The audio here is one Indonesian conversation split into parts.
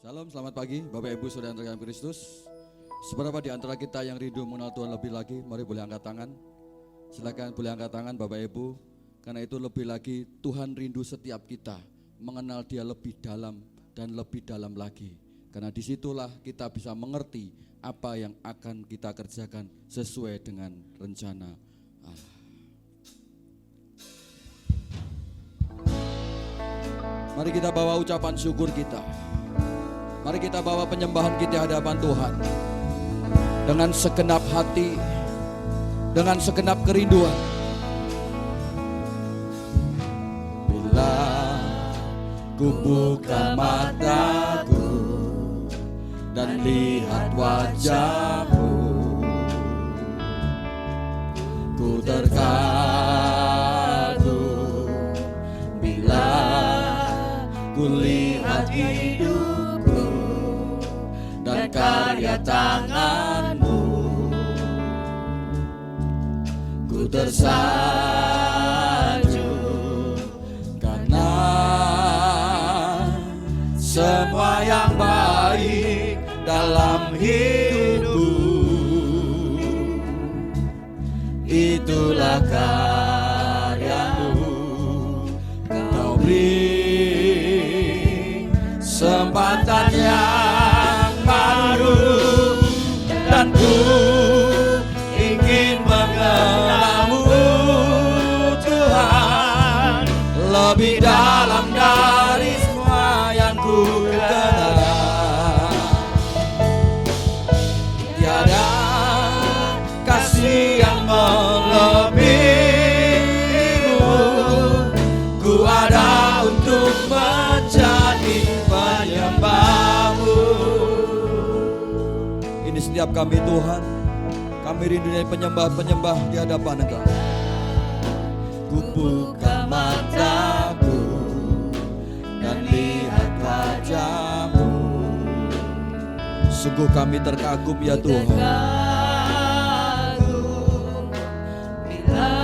Salam, selamat pagi Bapak Ibu Saudara yang terkasih Kristus. Seberapa di antara kita yang rindu mengenal Tuhan lebih lagi, mari boleh angkat tangan. Silakan boleh angkat tangan Bapak Ibu. Karena itu lebih lagi Tuhan rindu setiap kita mengenal Dia lebih dalam dan lebih dalam lagi. Karena disitulah kita bisa mengerti apa yang akan kita kerjakan sesuai dengan rencana Allah. Mari kita bawa ucapan syukur kita. Mari kita bawa penyembahan kita di hadapan Tuhan. Dengan segenap hati, dengan segenap kerinduan. Bila ku buka mataku dan lihat wajahmu, ku terkagum. Bila ku lihat hidupku dan karya tanganmu, ku tersanjung karena semua yang baik dalam hidupku itulah karyamu. Kau beri kesempatan yang baru dan ku ingin mengenalmu Tuhan lebih dalam dari semua yang ku kenal. Tiada kasih yang melebihimu, ku ada untuk menjadi penyembahmu. Ini setiap kami Tuhan, kami rindu dari penyembah-penyembah di hadapan Engkau. Ku buka mataku dan lihat wajahmu. Sungguh kami terkagum ya Tuhan.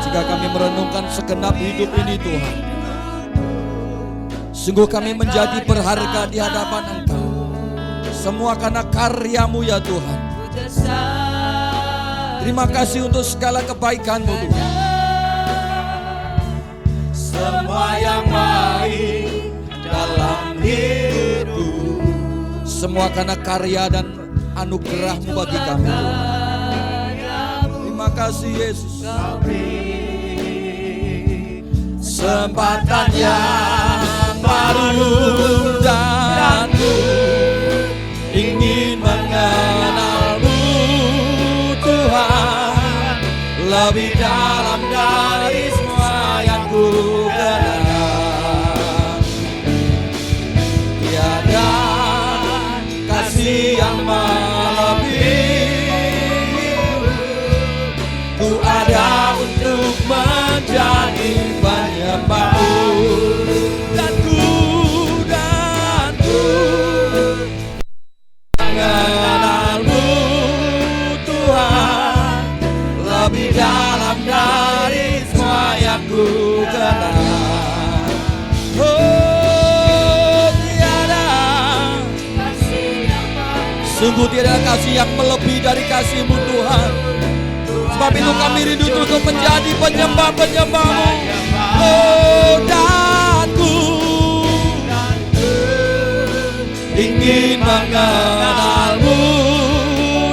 Jika kami merenungkan segenap hidup ini Tuhan, sungguh kami menjadi berharga di hadapan Engkau. Semua karena karyamu ya Tuhan. Terima kasih untuk segala kebaikan-Mu Tuhan. Semua yang baik dalam hidupku, semua karena karya dan anugerah-Mu bagi kami Tuhan. Terima kasih Yesus. Kesempatan yang baru dan ku ingin mengenalmu Tuhan lebih dalam dari semua yang ku kenal. Tiada kasih yang melebihimu, ku ada untuk menjadi penyembahmu. Dan ku mengenalmu Tuhan lebih dalam dari semua yang ku kenal. Oh, tiada sungguh tiada kasih yang melebihi dari kasih-Mu Tuhan. Sebab itu kami rindu untuk menjadi penyembah-penyembah-Mu. Oh, dan ku ingin mengenalmu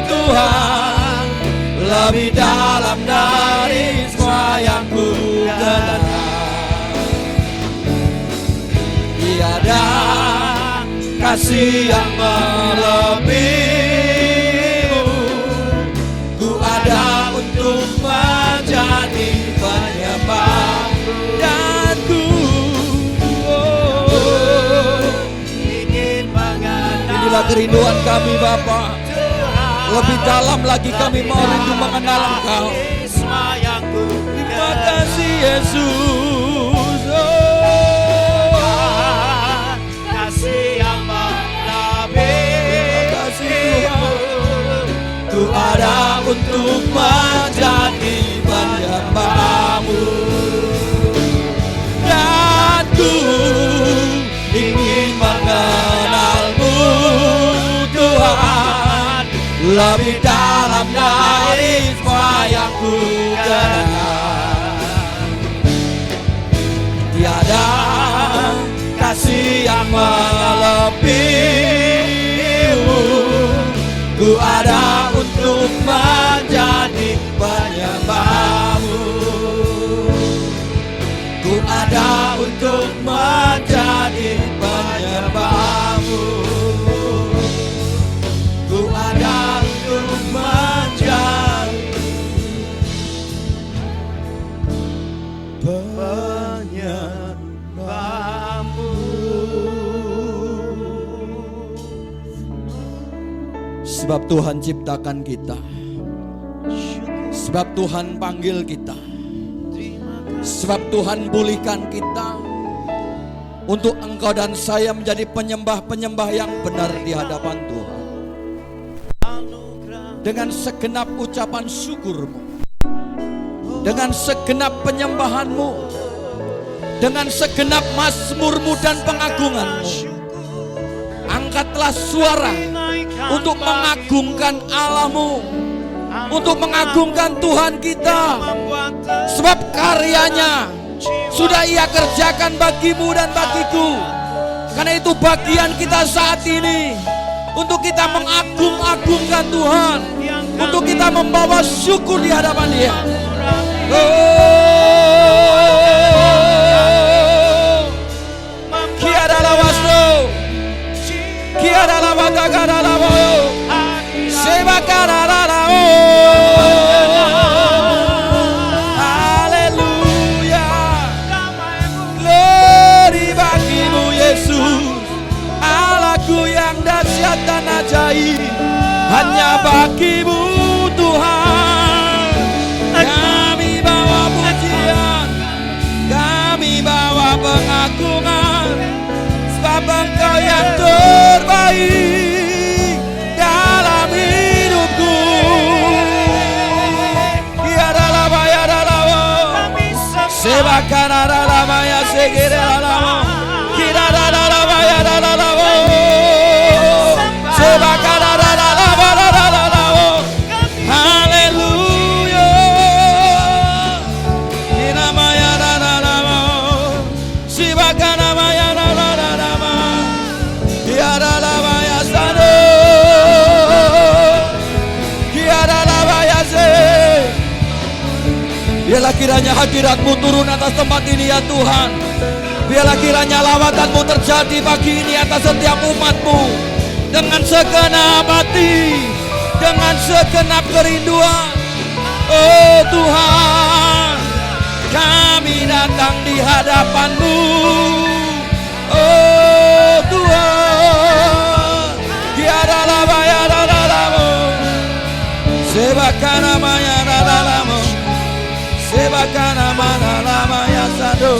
Tuhan lebih dalam dari semua yang ku kenal. Tiada kasih yang melebihimu, ku ada untuk menjadi penyembah. Dan ku inilah kerinduan kami Bapa. Lebih dalam lagi kami mau rindu mengenal Engkau. Terima kasih Yesus. Kasih yang melebihi. Kasih Tuhan. Ku ada untuk menjadi penyembah-Mu. Dan ku ingin mengenalmu lebih dalam dari semua yang ku kenal. Tiada kasih yang melebihimu. Ku ada untuk menjadi penyembahmu. Ku ada untuk menjadi penyembahmu. Ku ada untuk menjadi penyembahmu. Sebab Tuhan ciptakan kita, sebab Tuhan panggil kita, sebab Tuhan pulihkan kita untuk engkau dan saya menjadi penyembah-penyembah yang benar di hadapan Tuhan. Dengan segenap ucapan syukurmu, dengan segenap penyembahanmu, dengan segenap mazmurmu dan pengagunganmu, angkatlah suara untuk mengagungkan Allahmu, untuk mengagungkan Tuhan kita. Sebab karyanya sudah Ia kerjakan bagimu dan bagiku. Karena itu bagian kita saat ini untuk kita mengagung-agungkan Tuhan, untuk kita membawa syukur di hadapan Dia. Kiada lawasto, kiada lawata kada lawo, seba kada lawo. Haleluya, glory bagimu Yesus, Allahku yang dahsyat dan ajaib. Hanya bagimu Tuhan kami bawa pujian, kami bawa pengagungan. Sebab Engkau yang terbaik dalam hidupku. Tiada lama ya dalawo, sebakan ada lama ya segera lama. Tiada lama ya dalawo, sebakan ada lama dalawo. Haleluya, nama ya dalawo, sebakan nama ya dalawo. Tiada lama ya sano, tiada lama ya se. Biarlah kiranya hadirat-Mu turun atas tempat ini ya Tuhan. Biarlah kiranya lawatan-Mu terjadi pagi ini atas setiap umat-Mu. Dengan segenap hati, dengan segenap kerinduan. Oh Tuhan, kami datang di hadapan-Mu. Oh Tuhan, tiada lama ya dalamu, sebakan nama ya dalamu, sebakan nama lama ya sado,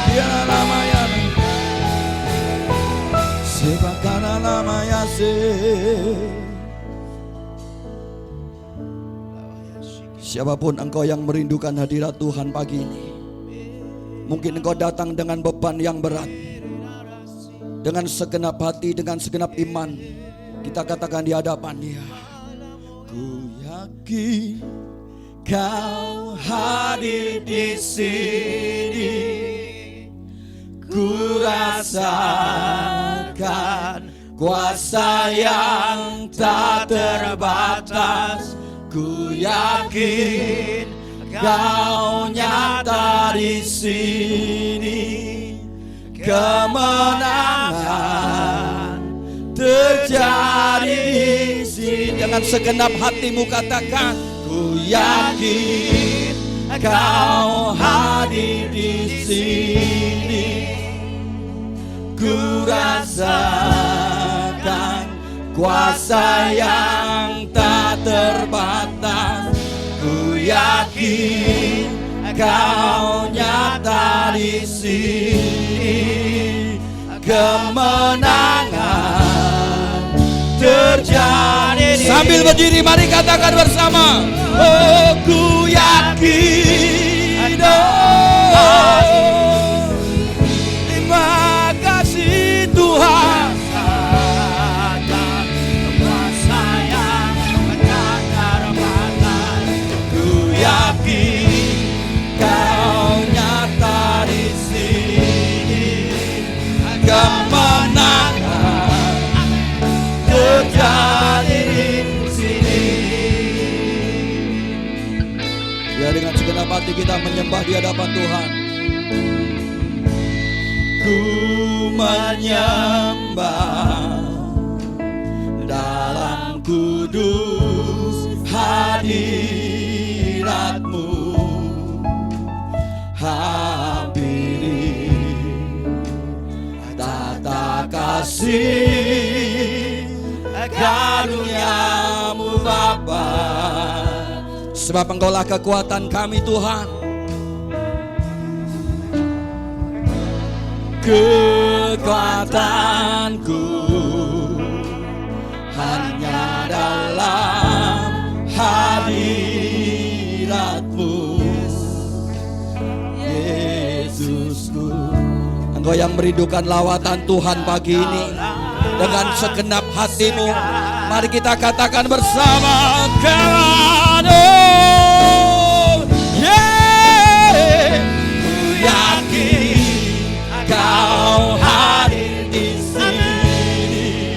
tiada lama ya, sebakan nama ya se. Siapapun engkau yang merindukan hadirat Tuhan pagi ini, mungkin engkau datang dengan beban yang berat, dengan segenap hati, dengan segenap iman, kita katakan di hadapan Dia. Ku yakin Kau hadir di sini, ku rasakan kuasa yang tak terbatas. Ku yakin Kau nyata di sini, kemenangan terjadi di sini. Dengan segenap hatimu katakan, ku yakin Kau hadir di sini, ku rasakan kuasa yang tak terbatas. Ku yakin Kau nyata di sini, kemenangan terjadi. Sambil berdiri mari katakan bersama. Oh ku yakin, oh terima kasih Tuhan. Ya, dengan segenap hati kita menyembah di hadapan Tuhan. Ku menyembah dalam kudus hadirat-Mu, hampiri tata kasih karunia-Mu Bapa. Sebab Engkaulah kekuatan kami Tuhan, kekuatanku hanya dalam hadirat-Mu, Yesusku. Engkau yang merindukan lawatan Tuhan pagi ini, dengan segenap hatimu, mari kita katakan bersama, God, oh, yeah. Ku yakin Kau hadir di sini,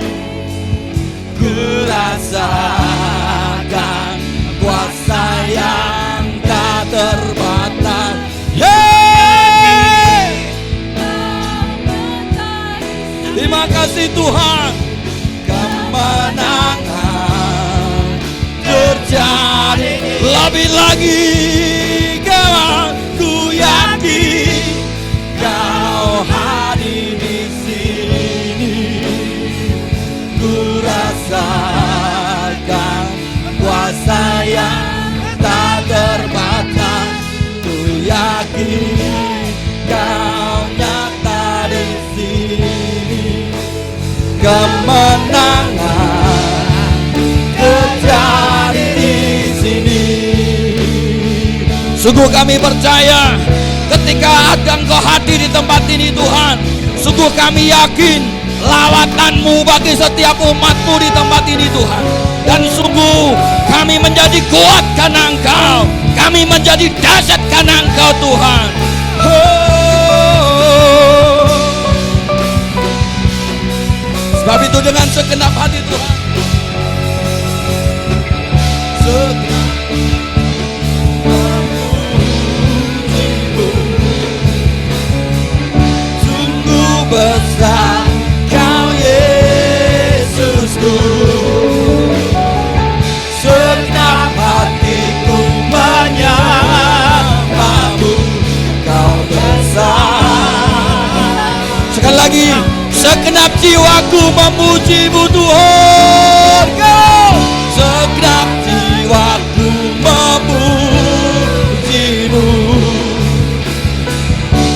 ku rasakan kuasa yang tak terbatas. Yeah. Terima kasih Tuhan. Kemenangan terjadi lebih lagi, kawan. Ku yakin Kau hadir di sini, ku rasakan kuasa yang tak terbatas. Ku yakin Kau nyata di sini, kemenangan terjadi di sini. Sungguh kami percaya ketika ada Engkau hadir di tempat ini Tuhan, sungguh kami yakin lawatan-Mu bagi setiap umat-Mu di tempat ini Tuhan. Dan sungguh kami menjadi kuat karena Engkau, kami menjadi dahsyat karena Engkau Tuhan. Sebab itu dengan segenap hati Tuhan, sungguh besar Kau Yesusku, segenap hatiku menyembah-Mu, Kau besar. Sekali lagi, segenap jiwaku memuji-Mu Tuhan. Kau segenap jiwaku memuji-Mu,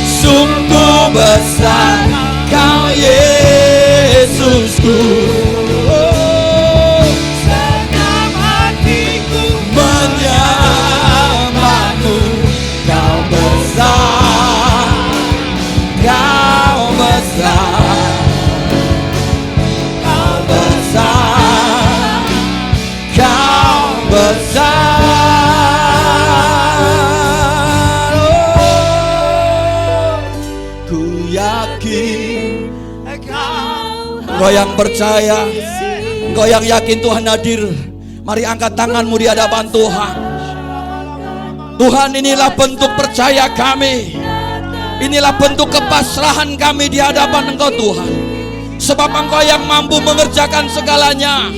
sungguh besar Kau Yesusku, segenap hatiku menyembah-Mu, Kau besar, Kau besar, Kau besar, Kau besar. Ku yakin Engkau yang percaya, Engkau yang yakin Tuhan hadir. Mari angkat tanganmu di hadapan Tuhan. Tuhan, inilah bentuk percaya kami, inilah bentuk kepasrahan kami di hadapan Engkau Tuhan. Sebab Engkau yang mampu mengerjakan segalanya.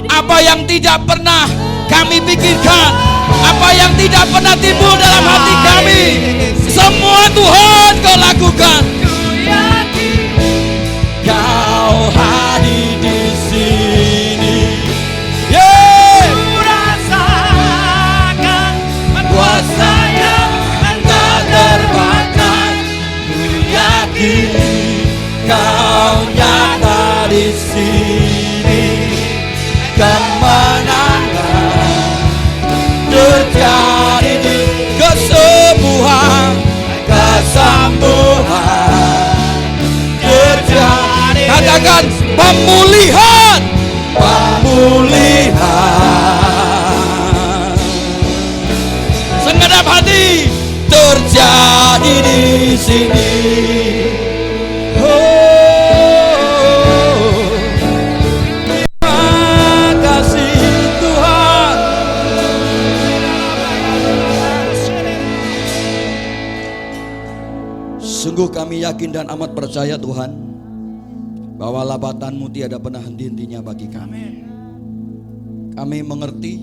Apa yang tidak pernah kami pikirkan, apa yang tidak pernah timbul dalam hati kami, semua Tuhan Kau lakukan. Kau hadir di sini, yeah. Ku rasakan kuasa yang tak terbatas. Ku yakin Kau nyata di sini, kemenangan terjadi di kesembuhan, kesembuhan terjadi. Katakan pemulihan, pemulihan. Segenap hati terjadi di sini. Terima kasih Tuhan. Sungguh kami yakin dan amat percaya Tuhan, bahwa lambatan-Mu tiada pernah henti-hentinya bagi kami. Kami mengerti,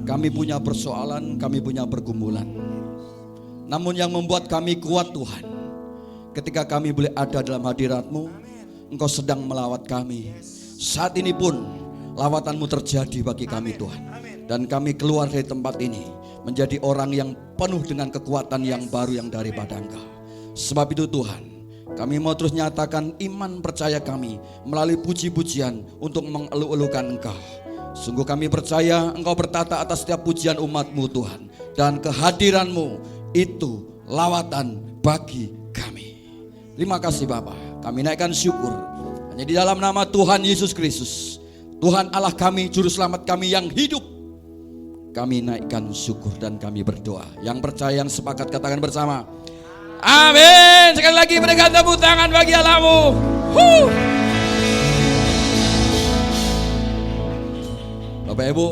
kami punya persoalan, kami punya pergumulan. Namun yang membuat kami kuat Tuhan, ketika kami boleh ada dalam hadirat-Mu, Engkau sedang melawat kami. Saat ini pun lawatan-Mu terjadi bagi kami Tuhan. Dan kami keluar dari tempat ini menjadi orang yang penuh dengan kekuatan yang baru yang daripada Engkau. Sebab itu Tuhan, kami mau terus nyatakan iman percaya kami melalui puji-pujian untuk mengeluh-elukan Engkau. Sungguh kami percaya Engkau bertata atas setiap pujian umat-Mu Tuhan. Dan kehadiran-Mu itu lawatan bagi kami. Terima kasih Bapa. Kami naikkan syukur hanya di dalam nama Tuhan Yesus Kristus, Tuhan Allah kami, Juru Selamat kami yang hidup. Kami naikkan syukur dan kami berdoa. Yang percaya, yang sepakat katakan bersama, amin. Sekali lagi berikan tepuk tangan bagi Allah-Mu. Bapak Ibu,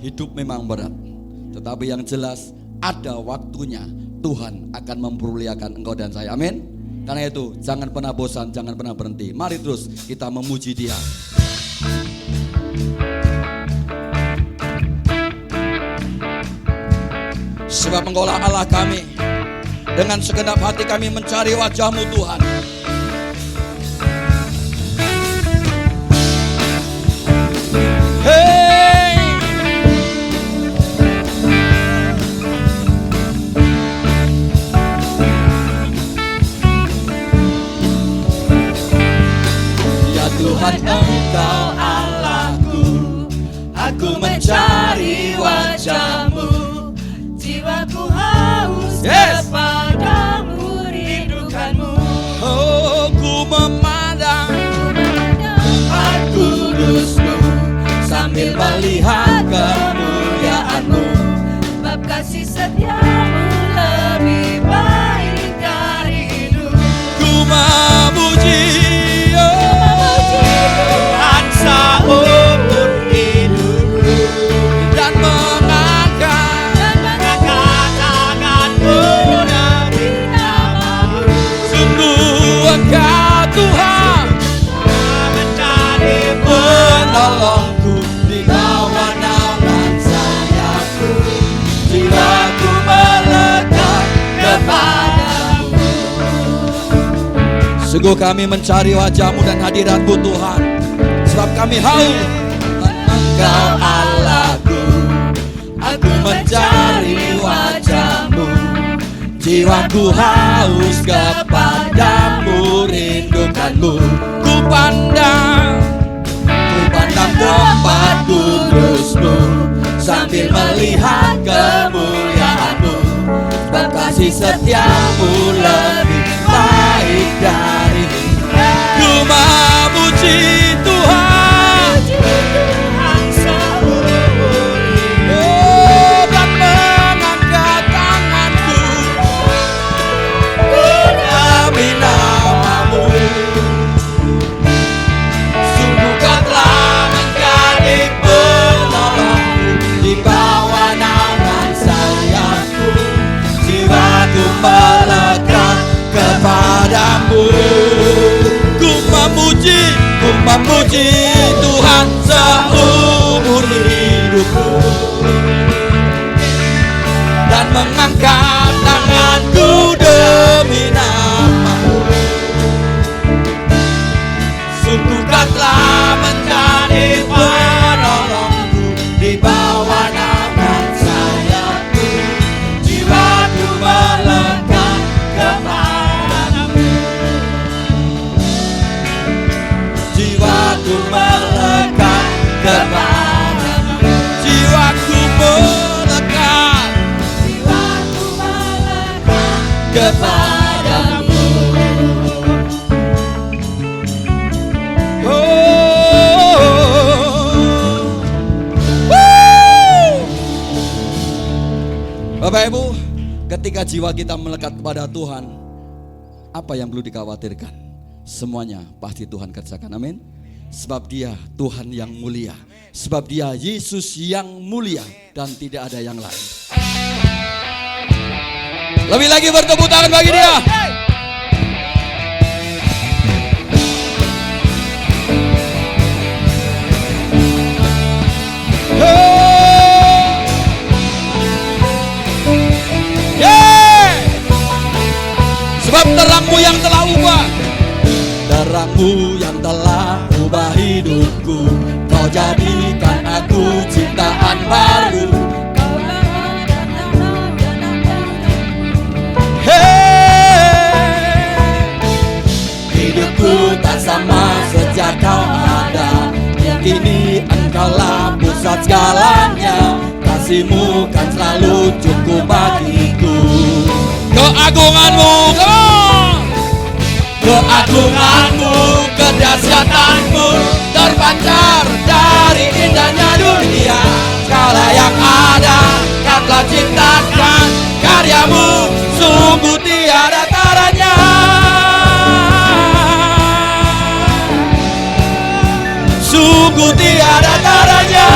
hidup memang berat, tetapi yang jelas ada waktunya Tuhan akan mempermuliakan engkau dan saya. Amin. Karena itu jangan pernah bosan, jangan pernah berhenti. Mari terus kita memuji Dia. Sebab Engkaulah Allah kami, dengan segenap hati kami mencari wajah-Mu Tuhan. Hey! Ya Tuhan Engkau Allahku, aku mencari wajah-Mu. Jiwaku haus kepadamu, rindukanmu. Oh, ku memandang tempat kudus-Mu, sambil melihat kemuliaan-Mu. Sebab kasih setiamu lebih baik dari hidup. Ku memuji Tuhan seumur hidupku, dan mengangkat tanganku demi nama-Mu. sungguh Engkau Tuhan Mencari penolongku di bawah naungan sayap-Mu. Jiwaku melekat kepadamu. Sungguh kami mencari wajah-Mu dan hadirat-Mu Tuhan, sebab kami haus. Engkau Allahku, aku mencari wajah-Mu. Jiwaku haus kepadamu, rindukanmu. Ku pandang tempat kudus-Mu, sambil melihat kemuliaan-Mu. Sebab kasih setiamu lebih baik dari ku memuji Tuhan. Tuhan seumur Oh, dan mengangkat tanganku demi nama-Mu. Sungguh Kau telah menjadi penolongku, di bawah naungan sayap-Mu. Jiwaku melekat kepadamu. Ku memuji Tuhan seumur hidupku, dan mengangkat tanganku demi nama-Mu. Sungguh Kau telah menjadi penolongku, di bawah naungan sayap-Mu. Jiwaku melekat kepadamu. Jiwaku melekat kepadamu. Jiwaku melekat kepadamu. Bapak Ibu, ketika jiwa kita melekat kepada Tuhan, apa yang perlu dikhawatirkan? Semuanya pasti Tuhan kerjakan, amin. Sebab Dia Tuhan yang mulia, sebab Dia Yesus yang mulia, dan tidak ada yang lain. Lebih lagi bertepuk tangan bagi dia. Sebab terangmu yang telah ubah, terangmu yang telah ubah hidupku. Kau jadikan aku ciptaan baru. Hidupku tak sama sejak kau ada. Kini engkaulah pusat segalanya. Kasihmu kan selalu cukup bagiku. Keagunganmu, keagunganmu, kedahsyatanmu terpancar dari indahnya dunia. Segala yang ada kau telah ciptakan, karyamu sungguh tiada taranya. Sungguh tiada taranya.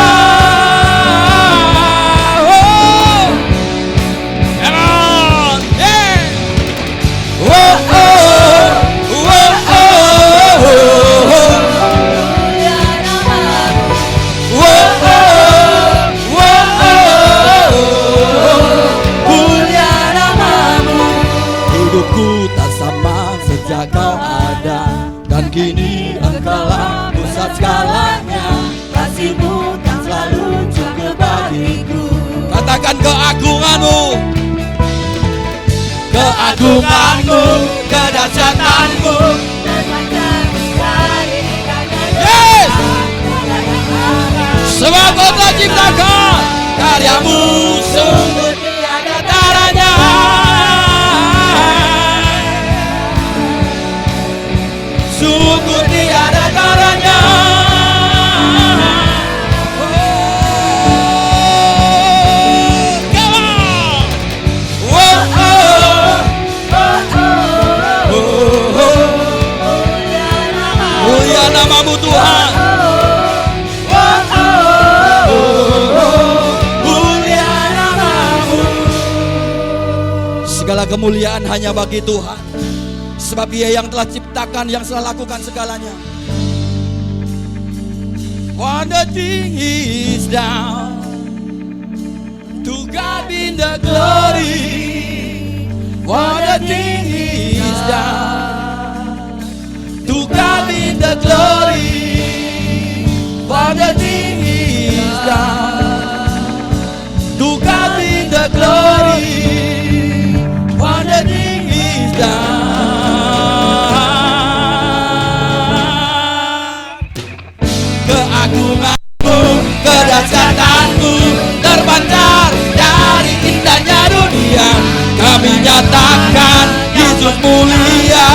Kau ada dan kini engkaulah pusat segalanya. Kasihmu kan selalu cukup bagiku. Katakan keagunganmu, keagunganmu, kedahsyatanmu terpancar dari indahnya. Yes! Sebab kau telah ciptakan, karyamu sungguh tiada taranya. Sungguh tiada taranya. Mulia namamu Tuhan. Mulia namamu. Segala kemuliaan hanya bagi Tuhan. Sebab Dia yang telah ciptakan, yang telah lakukan segalanya. What the thing is down, to God be the glory. What the thing is down, to God be the glory. What the thing is down, to God be the glory. What the thing is down. Keagunganmu, kedahsyatanmu terpancar dari indahnya dunia. Kami nyatakan Yesus mulia.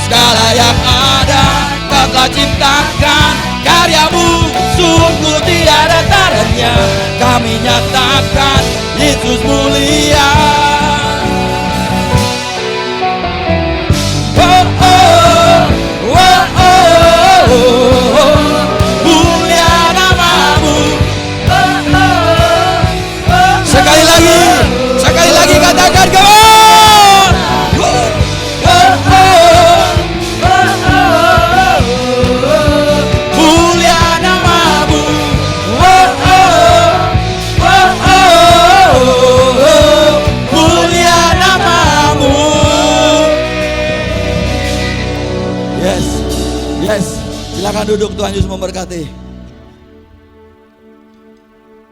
Segala yang ada Kau telah ciptakan, karyamu sungguh tiada taranya. Kami nyatakan Yesus mulia. Mulia namamu. Sekali lagi katakan come on. Mulia namamu. Mulia namamu. Yes, silakan duduk. Tuhan Yesus memberkati.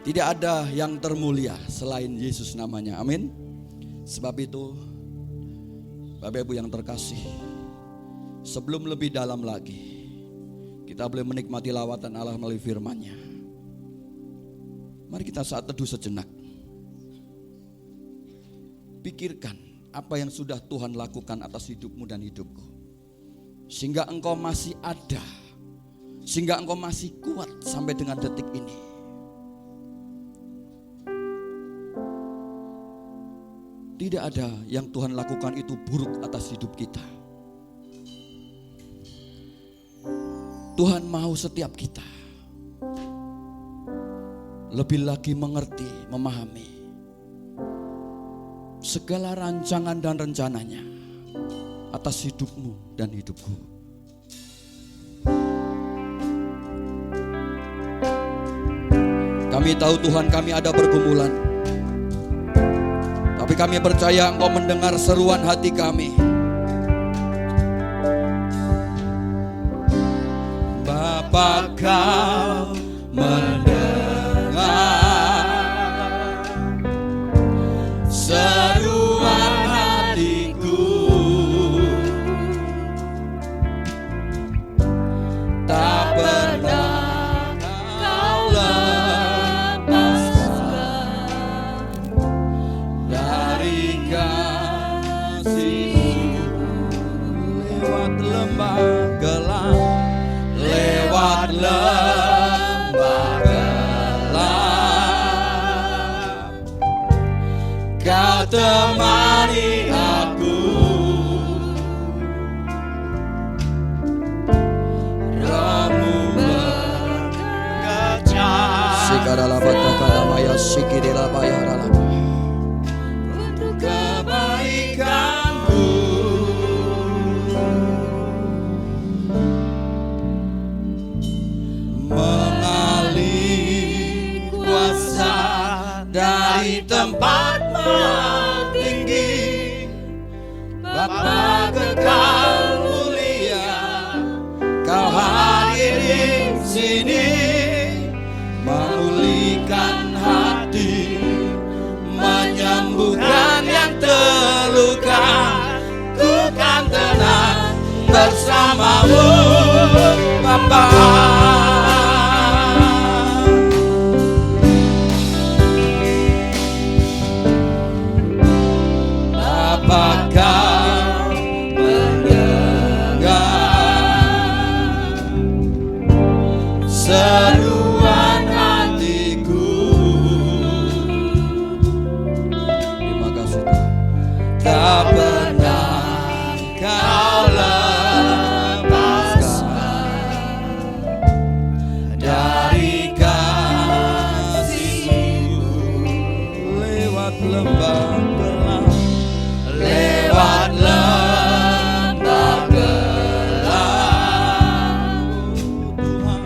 Tidak ada yang termulia selain Yesus namanya. Amin. Sebab itu, Bapak Ibu yang terkasih, sebelum lebih dalam lagi, kita boleh menikmati lawatan Allah melalui firman-Nya. Mari kita saat teduh sejenak. Pikirkan apa yang sudah Tuhan lakukan atas hidupmu dan hidupku. Sehingga engkau masih ada, sehingga engkau masih kuat sampai dengan detik ini. Tidak ada yang Tuhan lakukan itu buruk atas hidup kita. Tuhan mau setiap kita lebih lagi mengerti, memahami segala rancangan dan rencananya atas hidupmu dan hidupku. Kami tahu Tuhan, kami ada pergumulan, tapi kami percaya Engkau mendengar seruan hati kami. Bapa, Kau mendengar seruan hatiku, tak pernah Kau lepaskan dari kasih-Mu. Lewat lembah gelap, lewat lembah gelap, Kau temani aku. Rohmu bekerja, Sikaralah batakala maya sikirilah bayaralah, untuk kebaikanku. Mengalir kuasa dari tempat maha tinggi, Bapa kekal mulia, Kau hadir di sini, memulihkan hati, menyembuhkan yang terluka. Ku kan tenang bersama-Mu, Bapa. Apakah mendengar seruan hatiku? Terima kasih Tuhan. Tak pernah Kau lepaskan dari kasih-Mu. Lewat lembah gelap, lewat lembah gelap, Tuhan,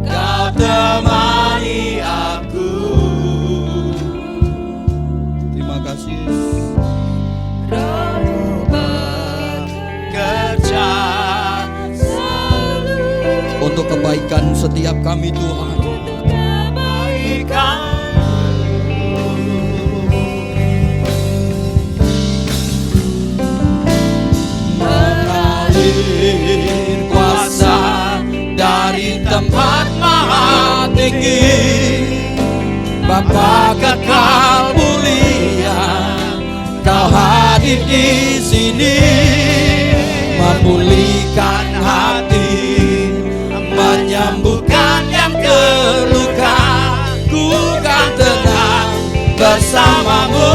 Kau temani aku. Terima kasih. Rohmu bekerja untuk kebaikan setiap kami, Tuhan. Untuk kebaikan. Kuasa dari tempat maha tinggi, Bapa kekal mulia, Kau hadir di sini, memulihkan hati, menyembuhkan yang terluka. Ku kan tenang bersama-Mu,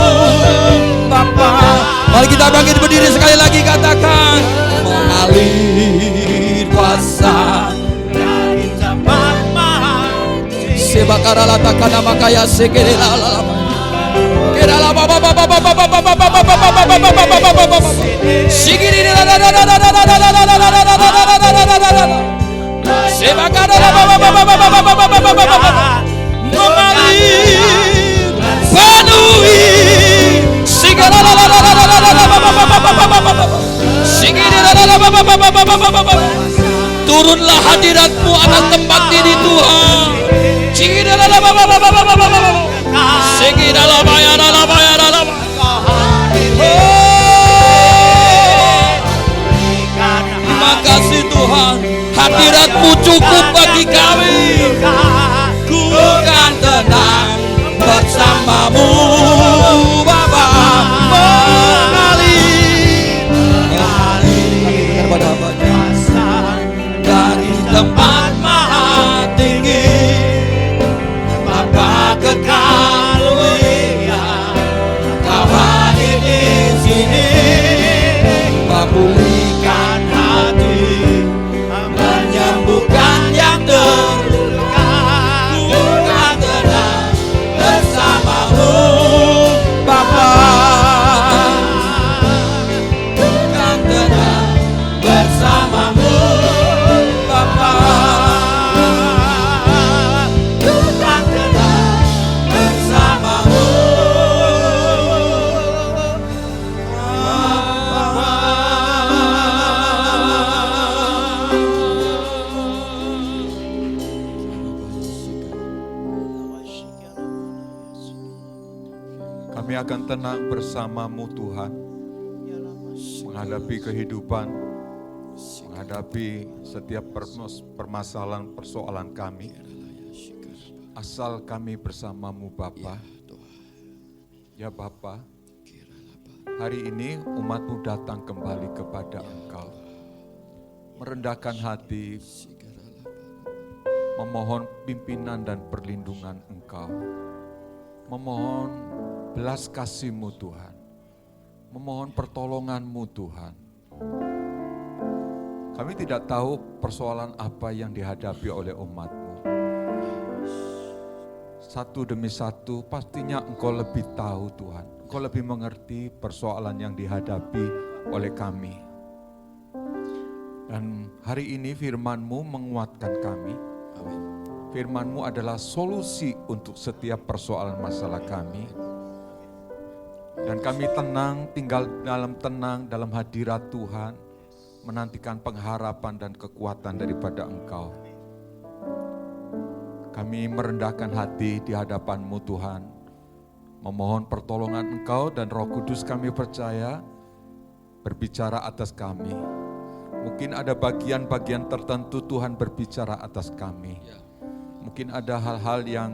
Bapa. Mari kita bangkit berdiri sekali lagi, katakan. Mengalir kuasa dari tempat maha tinggi, Sebakarala takana makaya sekerela kerala baba baba baba baba baba baba sigiri Sebakarala baba baba baba baba mengalir penuhi sigara turunlah hadirat-Mu atas tempat ini, Tuhan. Makasih Tuhan, hadirat-Mu cukup bagi kami. Ku kan tenang bersama-Mu, Bapa. Dari tempat maha tinggi, Bapa kekal mulia, Kau hadir di sini, memulihkan hati, menyembuhkan yang terluka. Ku kan tenang kami akan tenang bersama-Mu Tuhan, menghadapi kehidupan, menghadapi setiap permasalahan persoalan kami. Asal kami bersama-Mu Bapa. Ya Bapa, hari ini umat-Mu datang kembali kepada Engkau, merendahkan hati, memohon pimpinan dan perlindungan Engkau, memohon belas kasih-Mu Tuhan, memohon pertolongan-Mu Tuhan. Kami tidak tahu persoalan apa yang dihadapi oleh umat-Mu. Satu demi satu pastinya Engkau lebih tahu Tuhan. Engkau lebih mengerti persoalan yang dihadapi oleh kami. Dan hari ini firman-Mu menguatkan kami. Firman-Mu adalah solusi untuk setiap persoalan masalah kami. Dan kami tenang, tinggal dalam tenang, dalam hadirat Tuhan, menantikan pengharapan dan kekuatan daripada Engkau. Kami merendahkan hati di hadapan-Mu Tuhan, memohon pertolongan Engkau dan Roh Kudus kami percaya berbicara atas kami. Mungkin ada bagian-bagian tertentu Tuhan berbicara atas kami. Mungkin ada hal-hal yang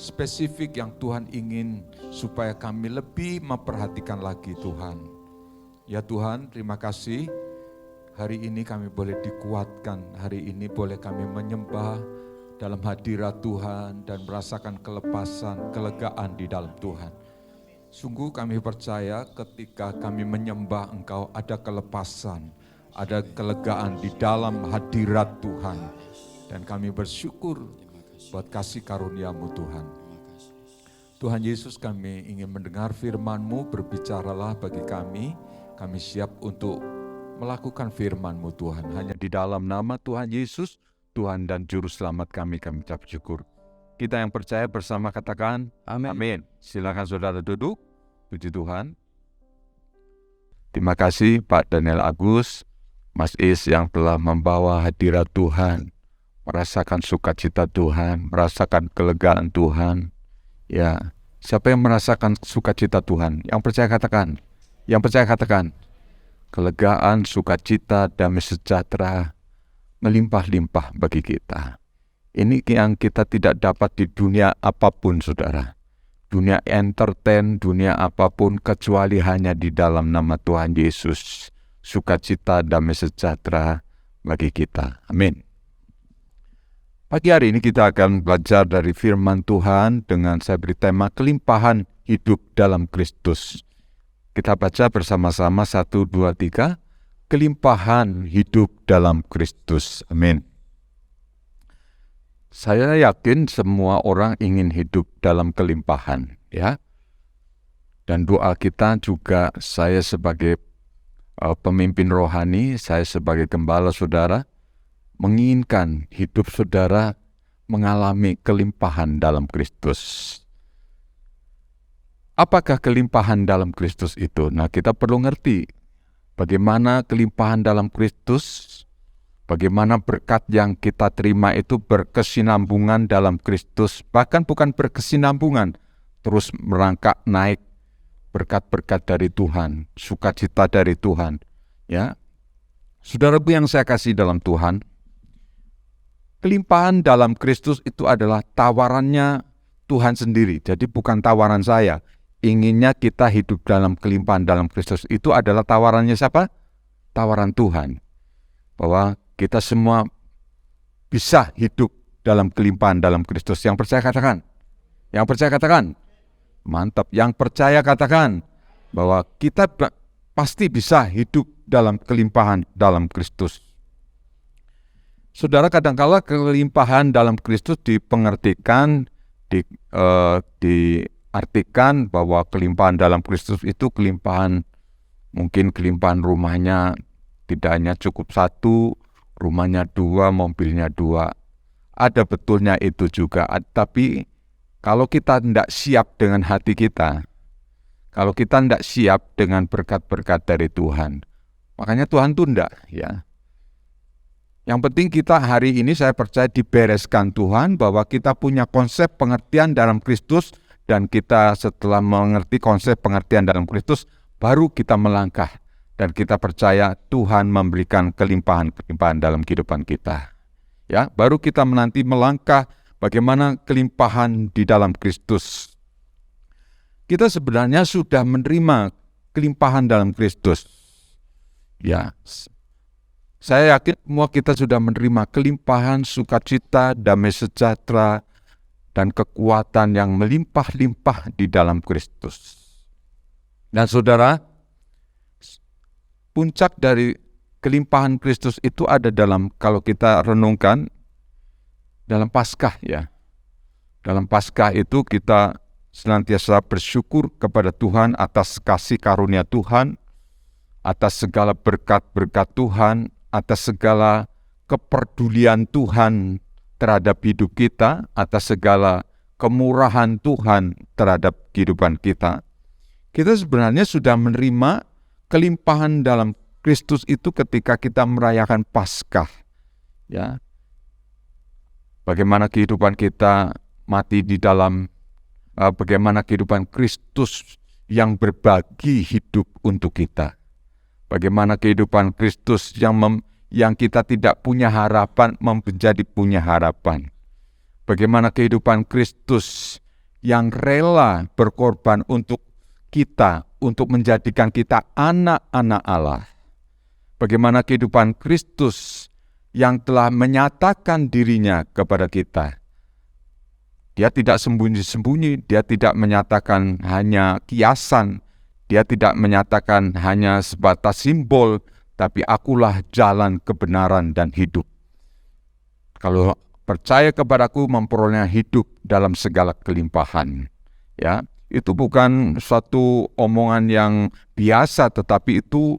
spesifik yang Tuhan ingin supaya kami lebih memperhatikan lagi Tuhan. Ya Tuhan, terima kasih. Hari ini kami boleh dikuatkan, hari ini boleh kami menyembah dalam hadirat Tuhan dan merasakan kelepasan, kelegaan di dalam Tuhan. Sungguh kami percaya ketika kami menyembah Engkau ada kelepasan, ada kelegaan di dalam hadirat Tuhan. Dan kami bersyukur buat kasih karunia-Mu Tuhan. Tuhan Yesus, kami ingin mendengar firman-Mu, berbicaralah bagi kami siap untuk melakukan firman-Mu Tuhan. Hanya di dalam nama Tuhan Yesus, Tuhan dan Juru Selamat kami ucap syukur. Kita yang percaya bersama katakan, amin. Amin. Silakan saudara duduk, puji Tuhan. Terima kasih Pak Daniel Agus, Mas Is yang telah membawa hadirat Tuhan, merasakan sukacita Tuhan, merasakan kelegaan Tuhan. Ya, siapa yang merasakan sukacita Tuhan? Yang percaya katakan, kelegaan, sukacita, damai sejahtera, melimpah-limpah bagi kita. Ini yang kita tidak dapat di dunia apapun, saudara. Dunia entertain, dunia apapun, kecuali hanya di dalam nama Tuhan Yesus. Sukacita, damai sejahtera bagi kita. Amin. Pagi hari ini kita akan belajar dari firman Tuhan dengan saya beri tema kelimpahan hidup dalam Kristus. Kita baca bersama-sama 1, 2, 3. Kelimpahan hidup dalam Kristus. Amin. Saya yakin semua orang ingin hidup dalam kelimpahan, ya. Dan doa kita juga, saya sebagai pemimpin rohani, saya sebagai gembala saudara, menginginkan hidup saudara mengalami kelimpahan dalam Kristus. Apakah kelimpahan dalam Kristus itu? Nah, kita perlu ngerti bagaimana kelimpahan dalam Kristus, bagaimana berkat yang kita terima itu berkesinambungan dalam Kristus, bahkan bukan berkesinambungan, terus merangkak naik berkat-berkat dari Tuhan, sukacita dari Tuhan. Ya, saudaraku yang saya kasih dalam Tuhan, kelimpahan dalam Kristus itu adalah tawarannya Tuhan sendiri, jadi bukan tawaran saya. Inginnya kita hidup dalam kelimpahan dalam Kristus itu adalah tawarannya siapa? Tawaran Tuhan. Bahwa kita semua bisa hidup dalam kelimpahan dalam Kristus. Yang percaya katakan. Yang percaya katakan. Mantap. Yang percaya katakan bahwa kita pasti bisa hidup dalam kelimpahan dalam Kristus. Saudara, kadangkala kelimpahan dalam Kristus dipengertikan, diartikan bahwa kelimpahan dalam Kristus itu kelimpahan, mungkin kelimpahan rumahnya tidak hanya cukup 1, rumahnya 2, mobilnya 2. Ada betulnya itu juga, tapi kalau kita tidak siap dengan hati kita, kalau kita tidak siap dengan berkat-berkat dari Tuhan, makanya Tuhan tunda, ya. Yang penting kita hari ini saya percaya dibereskan Tuhan bahwa kita punya konsep pengertian dalam Kristus dan kita setelah mengerti konsep pengertian dalam Kristus, baru kita melangkah dan kita percaya Tuhan memberikan kelimpahan-kelimpahan dalam kehidupan kita. Ya, baru kita menanti melangkah bagaimana kelimpahan di dalam Kristus. Kita sebenarnya sudah menerima kelimpahan dalam Kristus. Ya, saya yakin semua kita sudah menerima kelimpahan sukacita, damai sejahtera, dan kekuatan yang melimpah-limpah di dalam Kristus. Dan saudara, puncak dari kelimpahan Kristus itu ada dalam, kalau kita renungkan, dalam Paskah ya. Dalam Paskah itu kita senantiasa bersyukur kepada Tuhan atas kasih karunia Tuhan, atas segala berkat-berkat Tuhan, atas segala kepedulian Tuhan terhadap hidup kita, atas segala kemurahan Tuhan terhadap kehidupan kita. Kita sebenarnya sudah menerima kelimpahan dalam Kristus itu ketika kita merayakan Paskah. Ya. Bagaimana kehidupan kita mati di dalam, bagaimana kehidupan Kristus yang berbagi hidup untuk kita. Bagaimana kehidupan Kristus yang kita tidak punya harapan menjadi punya harapan. Bagaimana kehidupan Kristus yang rela berkorban untuk kita, untuk menjadikan kita anak-anak Allah. Bagaimana kehidupan Kristus yang telah menyatakan dirinya kepada kita. Dia tidak sembunyi-sembunyi, dia tidak menyatakan hanya kiasan, dia tidak menyatakan hanya sebatas simbol, tapi akulah jalan kebenaran dan hidup. Kalau percaya kepadaku memperoleh hidup dalam segala kelimpahan. Ya, itu bukan suatu omongan yang biasa, tetapi itu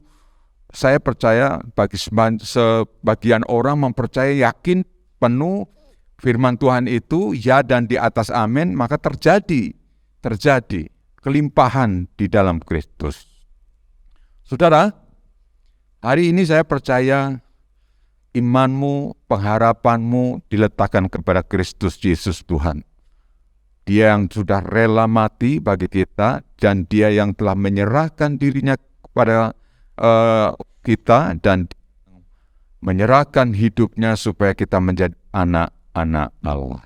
saya percaya bagi sebagian orang mempercaya yakin penuh firman Tuhan itu ya dan di atas amin, maka terjadi kelimpahan di dalam Kristus. Saudara, hari ini saya percaya imanmu, pengharapanmu diletakkan kepada Kristus Yesus Tuhan. Dia yang sudah rela mati bagi kita dan dia yang telah menyerahkan dirinya kepada kita dan menyerahkan hidupnya supaya kita menjadi anak-anak Allah.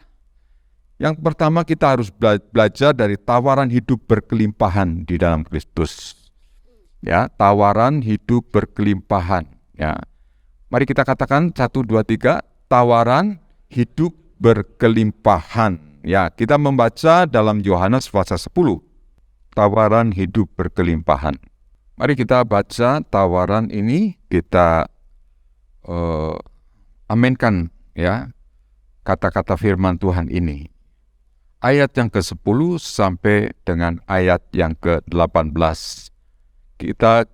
Yang pertama kita harus belajar dari tawaran hidup berkelimpahan di dalam Kristus. Ya, tawaran hidup berkelimpahan. Ya, mari kita katakan 1, 2, 3, tawaran hidup berkelimpahan. Ya, kita membaca dalam Yohanes pasal 10, tawaran hidup berkelimpahan. Mari kita baca tawaran ini, kita aminkan ya kata-kata firman Tuhan ini. Ayat yang ke-10 sampai dengan ayat yang ke-18. Kita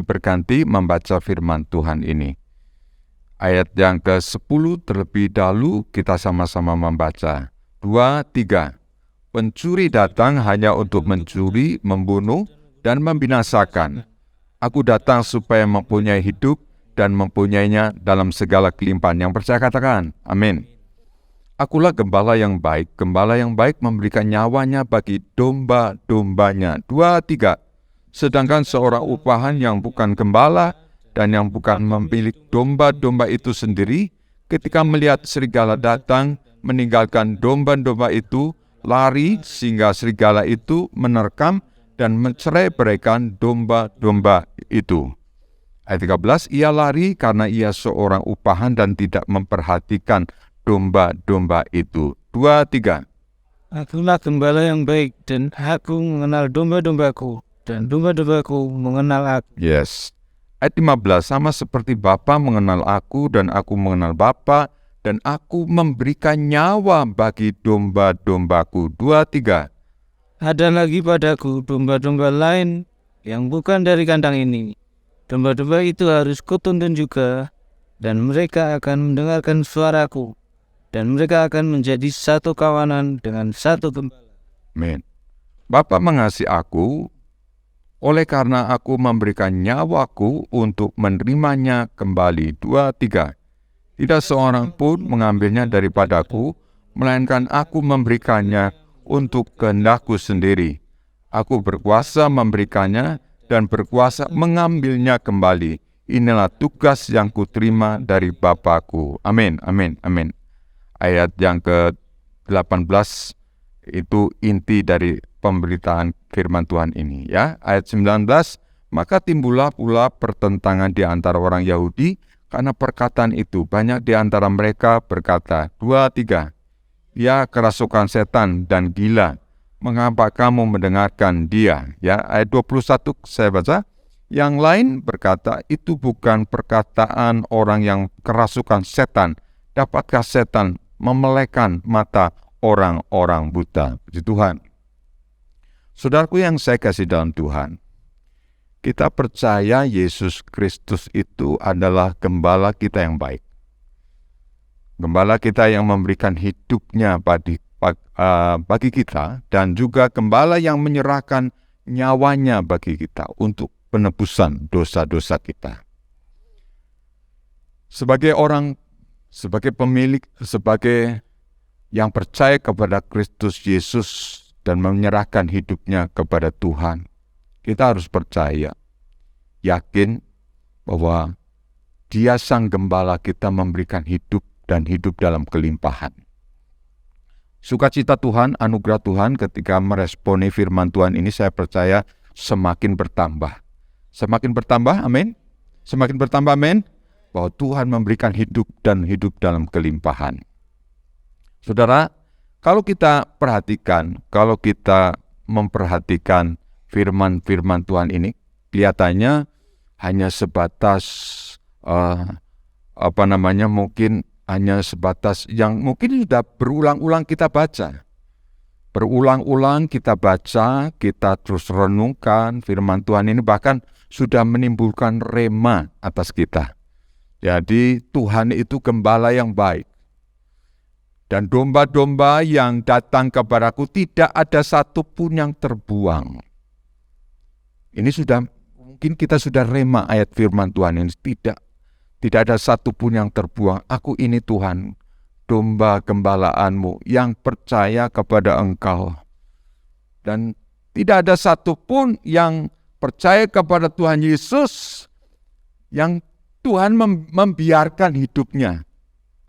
berganti membaca firman Tuhan ini. Ayat yang ke-10 terlebih dahulu kita sama-sama membaca. 2, 3. Pencuri datang hanya untuk mencuri, membunuh, dan membinasakan. Aku datang supaya mempunyai hidup dan mempunyainya dalam segala kelimpahan. Yang percaya katakan, amin. Akulah gembala yang baik. Gembala yang baik memberikan nyawanya bagi domba-dombanya. 2, 3. Sedangkan seorang upahan yang bukan gembala dan yang bukan memiliki domba-domba itu sendiri, ketika melihat serigala datang, meninggalkan domba-domba itu, lari sehingga serigala itu menerkam dan mencerai-beraikan domba-domba itu. Ayat 13, ia lari karena ia seorang upahan dan tidak memperhatikan domba-domba itu. 2, 3. Akulah gembala yang baik dan aku mengenal domba-dombaku dan domba-dombaku mengenal aku. Yes. Ayat 15, sama seperti Bapa mengenal aku dan aku mengenal Bapa dan aku memberikan nyawa bagi domba-dombaku. 2, 3. Ada lagi padaku domba-domba lain yang bukan dari kandang ini. Domba-domba itu harus kutuntun juga, dan mereka akan mendengarkan suaraku, dan mereka akan menjadi satu kawanan dengan satu gembala. Amin. Bapa mengasihi aku, oleh karena aku memberikan nyawaku untuk menerimanya kembali. 2, 3. Tidak seorang pun mengambilnya daripadaku, melainkan aku memberikannya untuk kehendakku sendiri. Aku berkuasa memberikannya dan berkuasa mengambilnya kembali. Inilah tugas yang kuterima dari Bapakku. Amin, amin, amin. Ayat yang ke-18 itu inti dari pemberitaan firman Tuhan ini, ya. Ayat 19, maka timbullah pula pertentangan di antara orang Yahudi karena perkataan itu. Banyak di antara mereka berkata, 2, 3, ya kerasukan setan dan gila. Mengapa kamu mendengarkan dia? Ya, ayat 21 saya baca. Yang lain berkata, itu bukan perkataan orang yang kerasukan setan. Dapatkah setan memelekkan mata orang-orang buta? Puji Tuhan. Saudaraku yang saya kasih dalam Tuhan, kita percaya Yesus Kristus itu adalah gembala kita yang baik. Gembala kita yang memberikan hidupnya bagi kita, dan juga gembala yang menyerahkan nyawanya bagi kita untuk penebusan dosa-dosa kita. Sebagai pemilik, sebagai yang percaya kepada Kristus Yesus dan menyerahkan hidupnya kepada Tuhan, kita harus percaya, yakin bahwa Dia Sang Gembala kita memberikan hidup dan hidup dalam kelimpahan. Sukacita Tuhan, anugerah Tuhan ketika meresponi firman Tuhan ini, saya percaya semakin bertambah. Semakin bertambah, amin. Semakin bertambah, amin. Bahwa Tuhan memberikan hidup dan hidup dalam kelimpahan. Saudara, kalau kita memperhatikan firman-firman Tuhan ini, kelihatannya hanya sebatas mungkin hanya sebatas yang mungkin sudah berulang-ulang kita baca. Berulang-ulang kita baca, kita terus renungkan firman Tuhan ini, bahkan sudah menimbulkan rema atas kita. Jadi Tuhan itu gembala yang baik. Dan domba-domba yang datang kepadaku tidak ada satupun yang terbuang. Ini mungkin kita sudah rema ayat firman Tuhan ini. Tidak ada satupun yang terbuang. Aku ini Tuhan, domba gembalaanmu yang percaya kepada Engkau. Dan tidak ada satupun yang percaya kepada Tuhan Yesus yang Tuhan membiarkan hidupnya.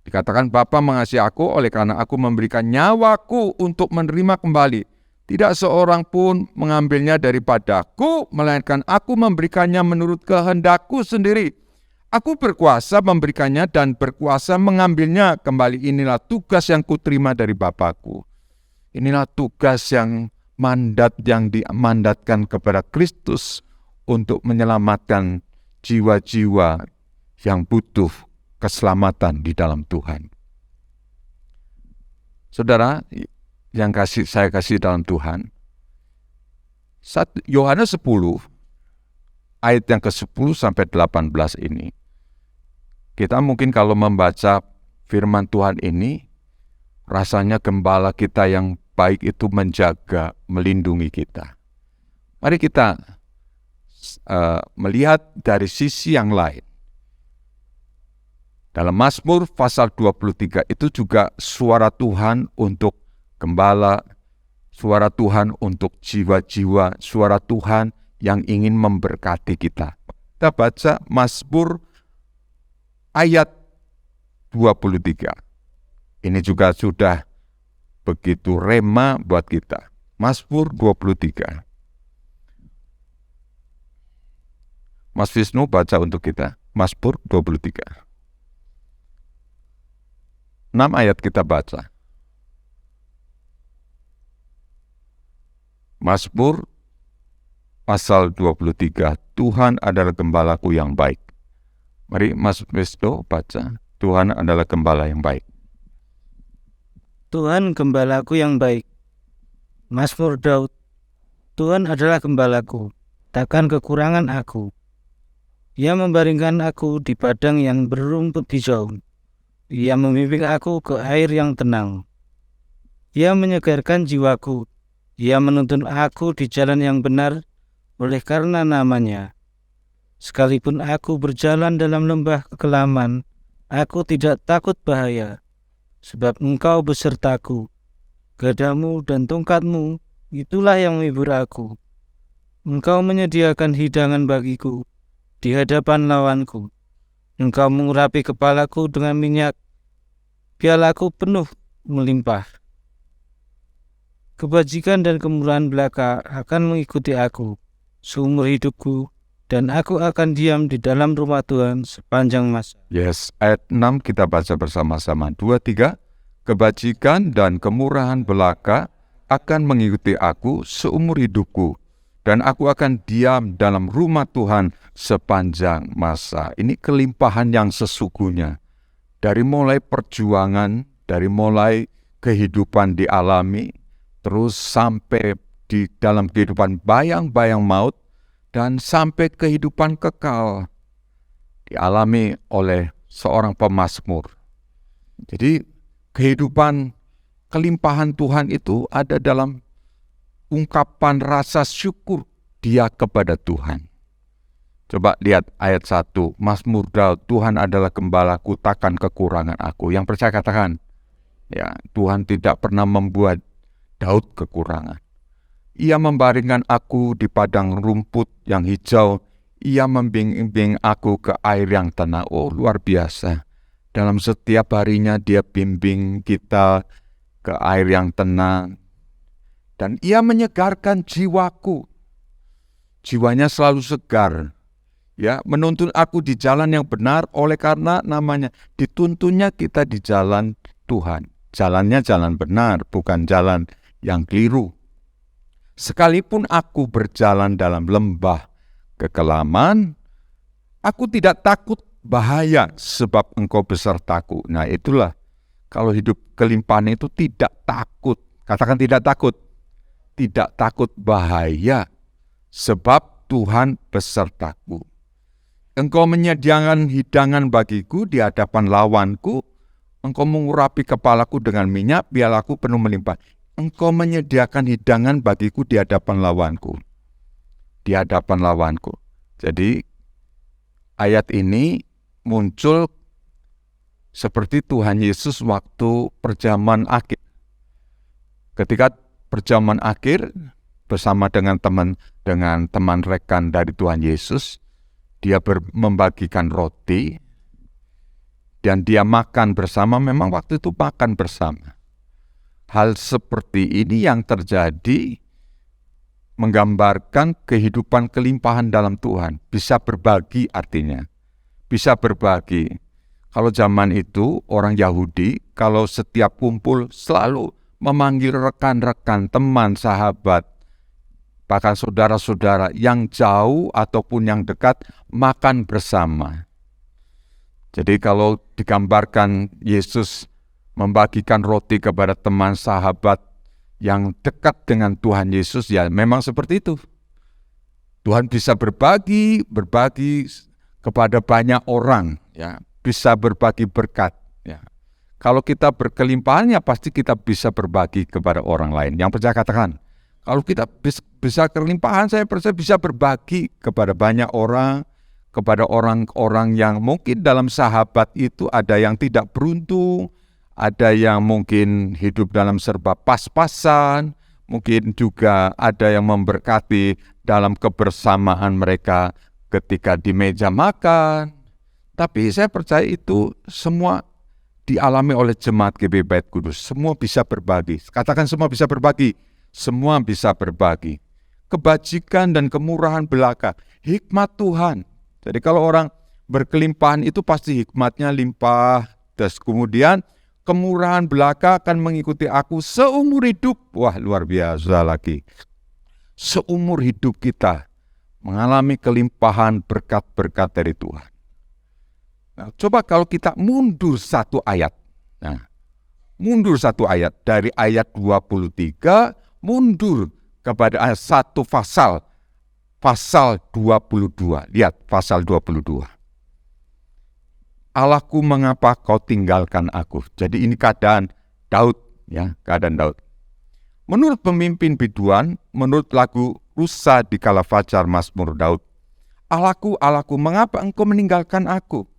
Dikatakan Bapa mengasihi aku oleh karena aku memberikan nyawaku untuk menerima kembali. Tidak seorang pun mengambilnya daripadaku, melainkan aku memberikannya menurut kehendakku sendiri. Aku berkuasa memberikannya dan berkuasa mengambilnya kembali. Inilah tugas yang kuterima dari Bapakku. Inilah tugas yang dimandatkan kepada Kristus untuk menyelamatkan jiwa-jiwa yang butuh keselamatan di dalam Tuhan. Saudara yang saya kasih dalam Tuhan, Yohanes 10 ayat yang ke-10 sampai 18 ini, kita mungkin kalau membaca firman Tuhan ini, rasanya gembala kita yang baik itu menjaga, melindungi kita. Mari kita melihat dari sisi yang lain. Dalam Mazmur pasal 23 itu juga suara Tuhan untuk gembala, suara Tuhan untuk jiwa-jiwa, suara Tuhan yang ingin memberkati kita. Kita baca Mazmur ayat 23. Ini juga sudah begitu rema buat kita. Mazmur 23. Mas Wisnu baca untuk kita. Mazmur 23. 6 ayat kita baca. Mazmur pasal 23. Tuhan adalah gembalaku yang baik. Mari Mas Wisnu baca. Tuhan adalah gembala yang baik. Tuhan gembalaku yang baik. Mazmur Daud. Tuhan adalah gembalaku, takkan kekurangan aku. Ia membaringkan aku di padang yang berumput hijau. Ia membimbing aku ke air yang tenang. Ia menyegarkan jiwaku. Ia menuntun aku di jalan yang benar oleh karena namanya. Sekalipun aku berjalan dalam lembah kekelaman, aku tidak takut bahaya, sebab Engkau besertaku. Gadamu dan tongkatmu, itulah yang menghibur aku. Engkau menyediakan hidangan bagiku di hadapan lawanku. Engkau mengurapi kepalaku dengan minyak, pialaku penuh melimpah. Kebajikan dan kemurahan belaka akan mengikuti aku seumur hidupku, dan aku akan diam di dalam rumah Tuhan sepanjang masa. Yes, ayat 6 kita baca bersama-sama. 2, 3. Kebajikan dan kemurahan belaka akan mengikuti aku seumur hidupku, dan aku akan diam dalam rumah Tuhan sepanjang masa. Ini kelimpahan yang sesungguhnya. Dari mulai perjuangan, dari mulai kehidupan dialami, terus sampai di dalam kehidupan bayang-bayang maut, dan sampai kehidupan kekal dialami oleh seorang pemazmur. Jadi kehidupan kelimpahan Tuhan itu ada dalam ungkapan rasa syukur dia kepada Tuhan. Coba lihat ayat 1, Mazmur Daud, Tuhan adalah gembalaku, takkan kekurangan aku. Yang percaya katakan, ya, Tuhan tidak pernah membuat Daud kekurangan. Ia membaringkan aku di padang rumput yang hijau, ia membimbing aku ke air yang tenang. Oh, luar biasa. Dalam setiap harinya dia bimbing kita ke air yang tenang. Dan ia menyegarkan jiwaku. Jiwanya selalu segar. Ya, menuntun aku di jalan yang benar, oleh karena namanya dituntunnya kita di jalan Tuhan. Jalannya jalan benar, bukan jalan yang keliru. Sekalipun aku berjalan dalam lembah kekelaman, aku tidak takut bahaya sebab Engkau besertaku. Nah, itulah kalau hidup kelimpahan itu tidak takut. Katakan tidak takut. Tidak takut bahaya sebab Tuhan besertaku. Engkau menyediakan hidangan bagiku di hadapan lawanku. Engkau mengurapi kepalaku dengan minyak, pialaku penuh melimpah. Engkau menyediakan hidangan bagiku di hadapan lawanku. Di hadapan lawanku. Jadi ayat ini muncul seperti Tuhan Yesus waktu perjamuan akhir. Ketika perjamuan akhir bersama dengan teman rekan dari Tuhan Yesus, dia membagikan roti dan dia makan bersama. Memang waktu itu makan bersama. Hal seperti ini yang terjadi menggambarkan kehidupan kelimpahan dalam Tuhan. Bisa berbagi artinya. Bisa berbagi. Kalau zaman itu orang Yahudi, kalau setiap kumpul selalu memanggil rekan-rekan, teman, sahabat, bahkan saudara-saudara yang jauh ataupun yang dekat makan bersama. Jadi kalau digambarkan Yesus membagikan roti kepada teman sahabat yang dekat dengan Tuhan Yesus, ya memang seperti itu. Tuhan bisa berbagi kepada banyak orang, ya, bisa berbagi berkat, ya. Kalau kita berkelimpahan, ya pasti kita bisa berbagi kepada orang lain. Yang percaya katakan, kalau kita bisa kelimpahan, saya percaya bisa berbagi kepada banyak orang, kepada orang-orang yang mungkin dalam sahabat itu ada yang tidak beruntung, ada yang mungkin hidup dalam serba pas-pasan, mungkin juga ada yang memberkati dalam kebersamaan mereka ketika di meja makan. Tapi saya percaya itu semua dialami oleh jemaat GBI Bait Kudus. Semua bisa berbagi. Katakan semua bisa berbagi. Semua bisa berbagi. Kebajikan dan kemurahan belaka, hikmat Tuhan. Jadi kalau orang berkelimpahan itu pasti hikmatnya limpah. Terus kemudian kemurahan belaka akan mengikuti aku seumur hidup. Wah, luar biasa lagi. Seumur hidup kita mengalami kelimpahan berkat-berkat dari Tuhan. Nah, coba kalau kita mundur satu ayat. Nah, mundur satu ayat. Dari ayat 23, mundur kepada ayat 1 pasal. Pasal 22. Lihat pasal 22. Allahku, mengapa kau tinggalkan aku? Jadi ini keadaan Daud, ya, keadaan Daud. Menurut pemimpin biduan, menurut lagu Rusa di kala fajar Mazmur Daud, Allahku, Allahku, mengapa engkau meninggalkan aku?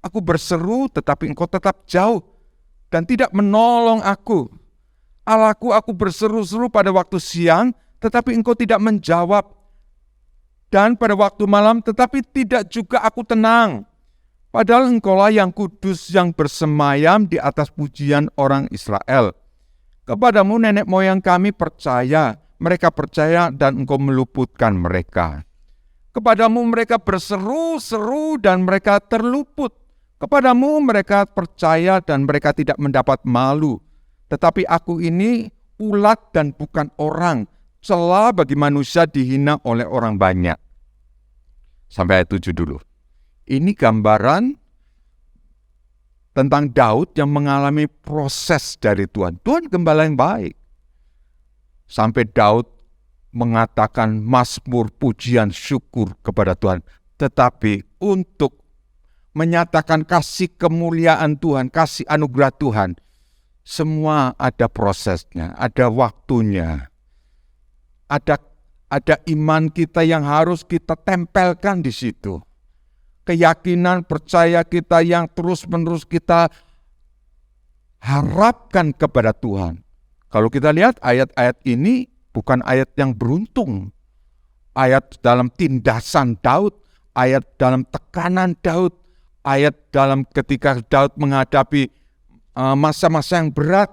Aku berseru tetapi engkau tetap jauh dan tidak menolong aku. Allahku, aku berseru-seru pada waktu siang, tetapi engkau tidak menjawab. Dan pada waktu malam, tetapi tidak juga aku tenang. Padahal engkaulah yang kudus yang bersemayam di atas pujian orang Israel. Kepadamu nenek moyang kami percaya, mereka percaya dan engkau meluputkan mereka. Kepadamu mereka berseru-seru dan mereka terluput. Kepadamu mereka percaya dan mereka tidak mendapat malu. Tetapi aku ini ulat dan bukan orang, celah bagi manusia dihina oleh orang banyak. Sampai ayat 7 dulu. Ini gambaran tentang Daud yang mengalami proses dari Tuhan. Tuhan gembala yang baik. Sampai Daud mengatakan mazmur pujian syukur kepada Tuhan. Tetapi untuk menyatakan kasih kemuliaan Tuhan, kasih anugerah Tuhan, semua ada prosesnya, ada waktunya. Ada iman kita yang harus kita tempelkan di situ. Keyakinan, percaya kita yang terus-menerus kita harapkan kepada Tuhan. Kalau kita lihat ayat-ayat ini bukan ayat yang beruntung. Ayat dalam tindasan Daud, ayat dalam tekanan Daud, ayat dalam ketika Daud menghadapi masa-masa yang berat.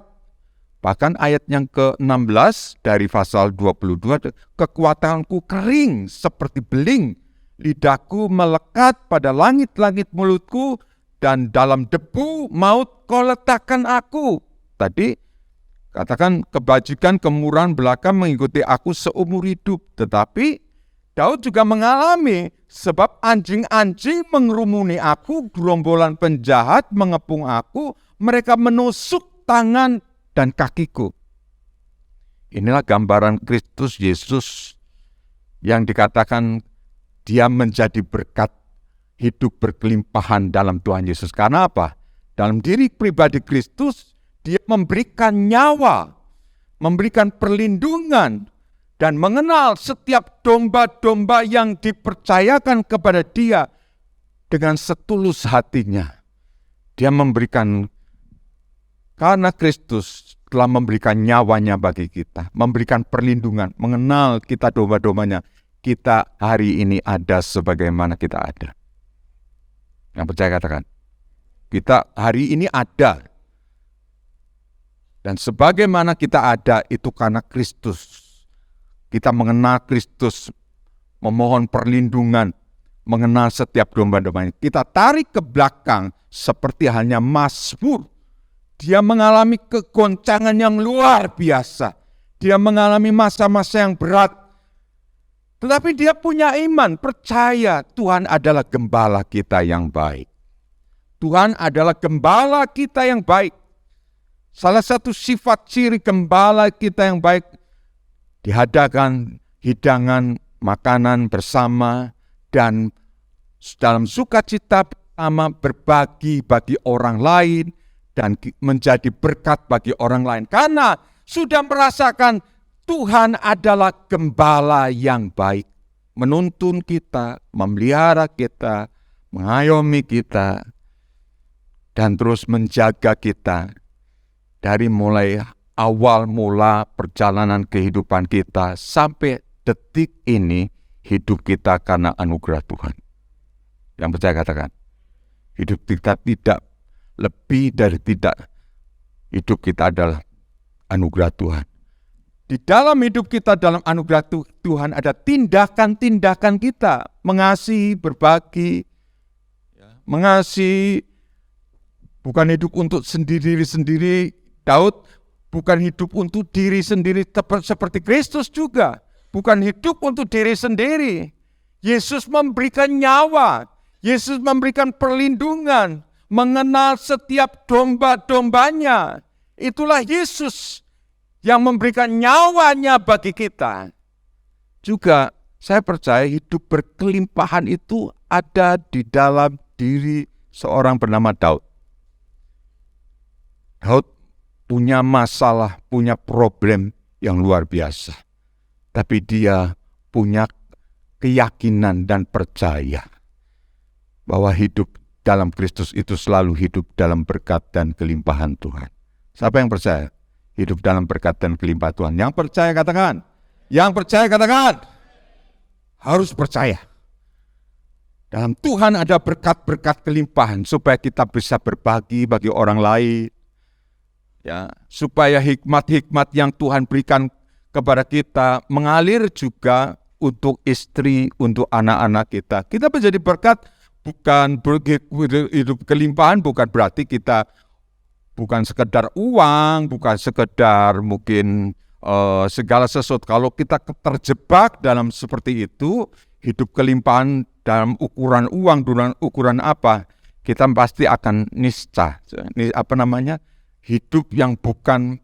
Bahkan ayat yang ke-16 dari pasal 22, kekuatanku kering seperti beling, lidahku melekat pada langit-langit mulutku, dan dalam debu maut kau letakkan aku. Tadi katakan kebajikan kemurahan belaka mengikuti aku seumur hidup. Tetapi Daud juga mengalami sebab anjing-anjing mengerumuni aku, gerombolan penjahat mengepung aku, mereka menusuk tangan dan kakiku. Inilah gambaran Kristus Yesus yang dikatakan dia menjadi berkat hidup berkelimpahan dalam Tuhan Yesus. Karena apa? Dalam diri pribadi Kristus, dia memberikan nyawa, memberikan perlindungan, dan mengenal setiap domba-domba yang dipercayakan kepada dia dengan setulus hatinya. Dia memberikan, karena Kristus telah memberikan nyawanya bagi kita, memberikan perlindungan, mengenal kita domba-dombanya. Kita hari ini ada sebagaimana kita ada. Yang percaya katakan, kita hari ini ada. Dan sebagaimana kita ada itu karena Kristus. Kita mengenal Kristus, memohon perlindungan, mengenal setiap domba-dombanya. Kita tarik ke belakang seperti halnya Mazmur. Dia mengalami kegoncangan yang luar biasa. Dia mengalami masa-masa yang berat. Tetapi dia punya iman, percaya Tuhan adalah gembala kita yang baik. Tuhan adalah gembala kita yang baik. Salah satu sifat ciri gembala kita yang baik, diadakan hidangan makanan bersama dan dalam sukacita bersama berbagi bagi orang lain dan menjadi berkat bagi orang lain. Karena sudah merasakan Tuhan adalah gembala yang baik. Menuntun kita, memelihara kita, mengayomi kita, dan terus menjaga kita dari mulai awal mula perjalanan kehidupan kita sampai detik ini. Hidup kita karena anugerah Tuhan. Yang percaya katakan, hidup kita tidak lebih dari tidak. Hidup kita adalah anugerah Tuhan. Di dalam hidup kita dalam anugerah Tuhan ada tindakan-tindakan kita. Mengasihi, berbagi. Mengasihi bukan hidup untuk sendiri-sendiri. Daud bukan hidup untuk diri sendiri seperti Kristus juga. Bukan hidup untuk diri sendiri. Yesus memberikan nyawa. Yesus memberikan perlindungan. Mengenal setiap domba-dombanya. Itulah Yesus yang memberikan nyawanya bagi kita. Juga saya percaya hidup berkelimpahan itu ada di dalam diri seorang bernama Daud. Daud punya masalah, punya problem yang luar biasa. Tapi dia punya keyakinan dan percaya bahwa hidup dalam Kristus itu selalu hidup dalam berkat dan kelimpahan Tuhan. Siapa yang percaya? hidup dalam berkat dan kelimpahan Tuhan. Yang percaya katakan. Yang percaya katakan. Harus percaya. Dalam Tuhan ada berkat-berkat kelimpahan supaya kita bisa berbagi bagi orang lain. Ya, supaya hikmat-hikmat yang Tuhan berikan kepada kita mengalir juga untuk istri, untuk anak-anak kita. Kita menjadi berkat, bukan hidup kelimpahan, bukan berarti kita bukan sekedar uang, bukan sekedar mungkin segala sesuatu. Kalau kita terjebak dalam seperti itu, hidup kelimpahan dalam ukuran uang, dalam ukuran apa, kita pasti akan nista. Hidup yang bukan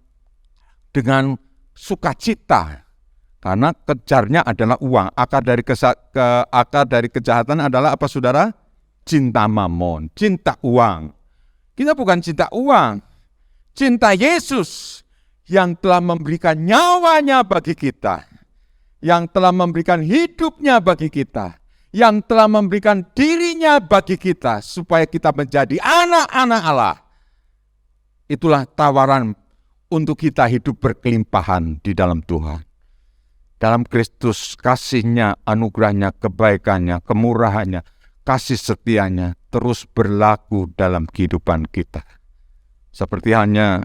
dengan sukacita. Karena kejarnya adalah uang. Akar dari kejahatan adalah apa, saudara? Cinta mamon, cinta uang. Kita bukan cinta uang, cinta Yesus yang telah memberikan nyawanya bagi kita, yang telah memberikan hidupnya bagi kita, yang telah memberikan dirinya bagi kita, supaya kita menjadi anak-anak Allah. Itulah tawaran untuk kita hidup berkelimpahan di dalam Tuhan. Dalam Kristus, kasih-Nya, anugerah-Nya, kebaikannya, kemurahannya, kasih setianya terus berlaku dalam kehidupan kita. Seperti hanya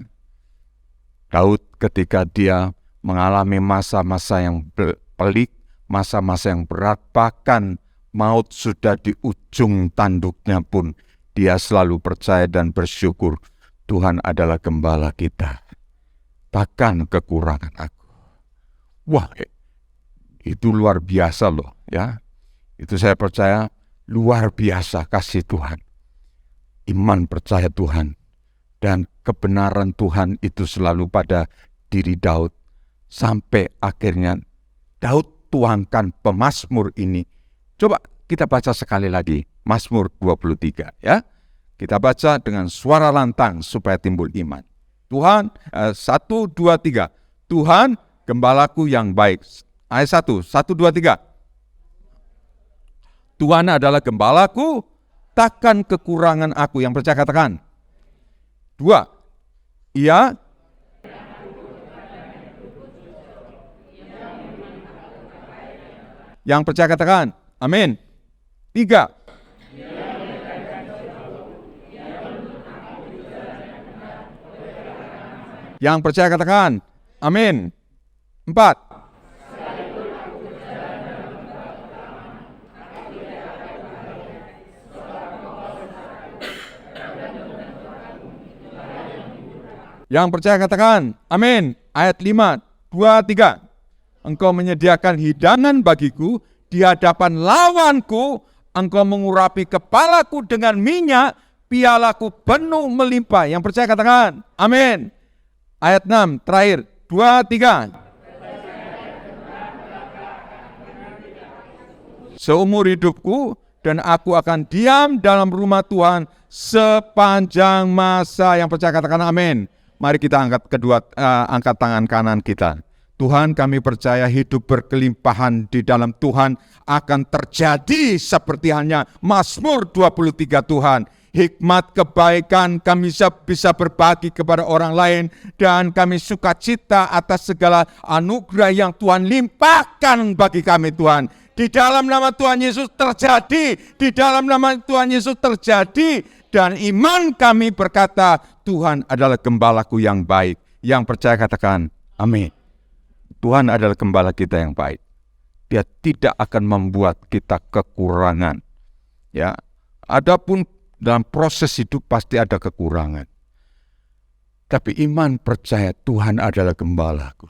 Daud ketika dia mengalami masa-masa yang pelik, masa-masa yang berat, bahkan maut sudah di ujung tanduknya pun, dia selalu percaya dan bersyukur, Tuhan adalah gembala kita. Takkan kekurangan aku. Wah, itu luar biasa loh ya. Itu saya percaya luar biasa kasih Tuhan. Iman percaya Tuhan. Dan kebenaran Tuhan itu selalu pada diri Daud. Sampai akhirnya Daud tuangkan pemazmur ini. Coba kita baca sekali lagi. Mazmur 23 ya. Kita baca dengan suara lantang supaya timbul iman. Tuhan, 1, 2, 3. Tuhan gembalaku yang baik. Ayat 1, 1, 2, 3. Tuhan adalah gembalaku, takkan kekurangan aku. Yang percaya katakan. 2. Ia yang percaya katakan. Amin. 3. Yang percaya katakan. Amin. 4. Yang percaya katakan, amin. Ayat 5, 2, 3. Engkau menyediakan hidangan bagiku di hadapan lawanku, engkau mengurapi kepalaku dengan minyak, pialaku penuh melimpah. Yang percaya katakan, amin. Ayat 6, terakhir, 2, 3. Seumur hidupku dan aku akan diam dalam rumah Tuhan sepanjang masa. Yang percaya katakan amin. Mari kita angkat tangan kanan kita. Tuhan, kami percaya hidup berkelimpahan di dalam Tuhan akan terjadi seperti halnya Mazmur 23 Tuhan. Hikmat kebaikan kami bisa berbagi kepada orang lain, dan kami sukacita atas segala anugerah yang Tuhan limpahkan bagi kami Tuhan. Di dalam nama Tuhan Yesus terjadi, di dalam nama Tuhan Yesus terjadi. Dan iman kami berkata, Tuhan adalah gembalaku yang baik. Yang percaya katakan, amin. Tuhan adalah gembala kita yang baik. Dia tidak akan membuat kita kekurangan. Ya, adapun dalam proses hidup pasti ada kekurangan. Tapi iman percaya Tuhan adalah gembalaku.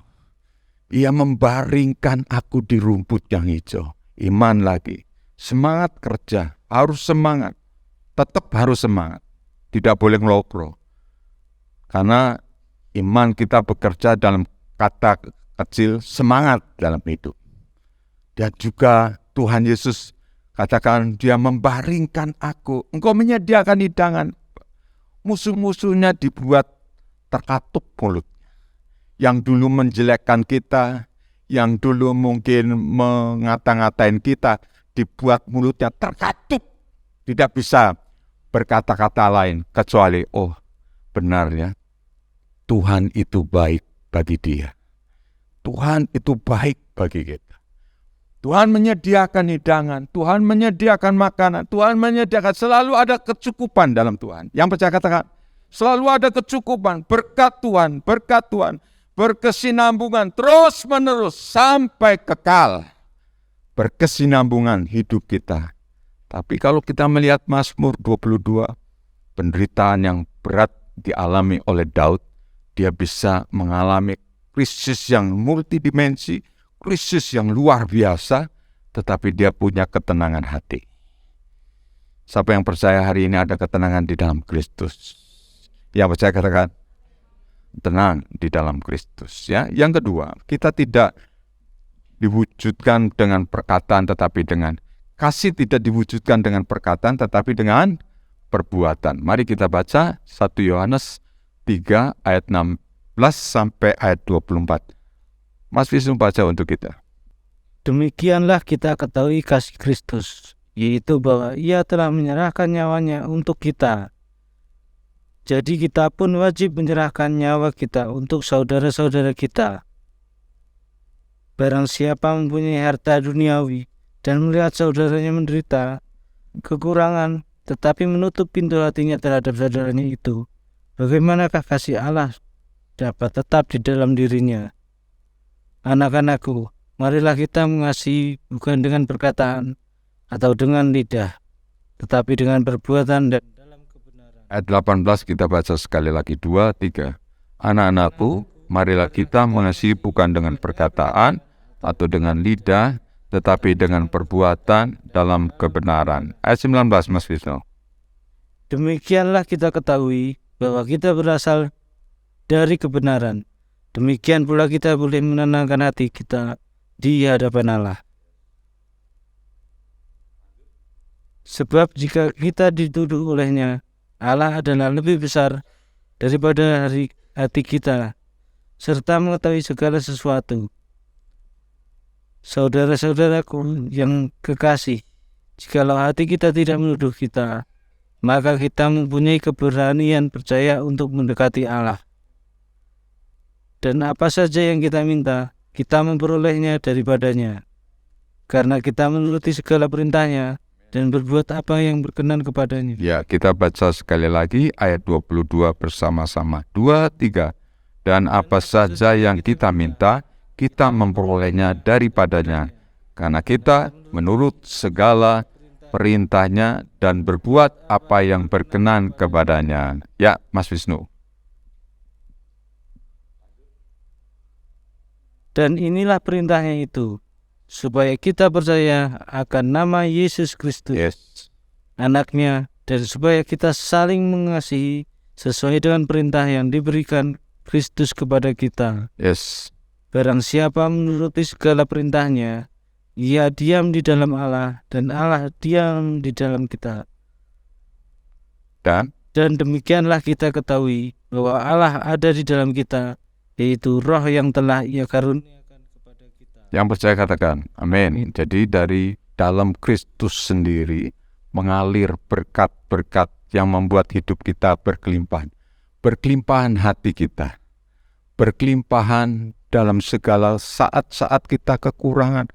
Ia membaringkan aku di rumput yang hijau. Iman lagi. Semangat kerja, harus semangat. Tetap harus semangat, tidak boleh ngelopro. Karena iman kita bekerja dalam kata kecil, semangat dalam hidup. Dan juga Tuhan Yesus katakan, dia membaringkan aku. Engkau menyediakan hidangan. Musuh-musuhnya dibuat terkatup mulutnya. Yang dulu menjelekkan kita, yang dulu mungkin mengata-ngatain kita, dibuat mulutnya terkatup. Tidak bisa berkata-kata lain kecuali, oh benar ya, Tuhan itu baik bagi dia. Tuhan itu baik bagi kita. Tuhan menyediakan hidangan, Tuhan menyediakan makanan, Tuhan menyediakan, selalu ada kecukupan dalam Tuhan. Yang percaya katakan, selalu ada kecukupan, berkat Tuhan, berkesinambungan terus menerus sampai kekal. Berkesinambungan hidup kita. Tapi kalau kita melihat Mazmur 22, penderitaan yang berat dialami oleh Daud, dia bisa mengalami krisis yang multidimensi, krisis yang luar biasa, tetapi dia punya ketenangan hati. Siapa yang percaya hari ini ada ketenangan di dalam Kristus? Yang percaya katakan, tenang di dalam Kristus. Ya. Yang kedua, kita tidak diwujudkan dengan perkataan tetapi dengan kasih, tidak diwujudkan dengan perkataan tetapi dengan perbuatan. Mari kita baca 1 Yohanes 3 ayat 16 sampai ayat 24. Mas Wisnu baca untuk kita. Demikianlah kita ketahui kasih Kristus, yaitu bahwa Ia telah menyerahkan nyawanya untuk kita. Jadi kita pun wajib menyerahkan nyawa kita untuk saudara-saudara kita. Barang siapa mempunyai harta duniawi dan melihat saudaranya menderita kekurangan, tetapi menutup pintu hatinya terhadap saudaranya itu, bagaimanakah kasih Allah dapat tetap di dalam dirinya? Anak-anakku, marilah kita mengasihi bukan dengan perkataan atau dengan lidah, tetapi dengan perbuatan dan dalam kebenaran. Ayat 18 kita baca sekali lagi, 2, 3. Anak-anakku, marilah kita mengasihi bukan dengan perkataan atau dengan lidah, tetapi dengan perbuatan dalam kebenaran. Ayat 19, Mas Wisnu. Demikianlah kita ketahui bahwa kita berasal dari kebenaran. Demikian pula kita boleh menenangkan hati kita di hadapan Allah. Sebab jika kita dituduh olehnya, Allah adalah lebih besar daripada hati kita, serta mengetahui segala sesuatu. Saudara-saudaraku yang kekasih, jikalau hati kita tidak menuduh kita, maka kita mempunyai keberanian percaya untuk mendekati Allah. Dan apa saja yang kita minta, kita memperolehnya daripadanya. Karena kita menuruti segala perintahnya dan berbuat apa yang berkenan kepadanya. Ya, kita baca sekali lagi ayat 22 bersama-sama. 2, 3. Dan apa saja yang kita minta, kita memperolehnya daripadanya. Karena kita menurut segala perintahnya dan berbuat apa yang berkenan kepadanya. Ya, Mas Wisnu. Dan inilah perintahnya itu, supaya kita percaya akan nama Yesus Kristus, Anaknya, dan supaya kita saling mengasihi sesuai dengan perintah yang diberikan Kristus kepada kita. Barang siapa menuruti segala perintahnya, ia diam di dalam Allah, dan Allah diam di dalam kita. Dan demikianlah kita ketahui bahwa Allah ada di dalam kita, yaitu Roh yang telah Ia karuniakan kepada kita. Yang percaya katakan, amin. Jadi dari dalam Kristus sendiri mengalir berkat-berkat yang membuat hidup kita berkelimpahan. Berkelimpahan hati kita. Berkelimpahan dalam segala saat-saat kita kekurangan.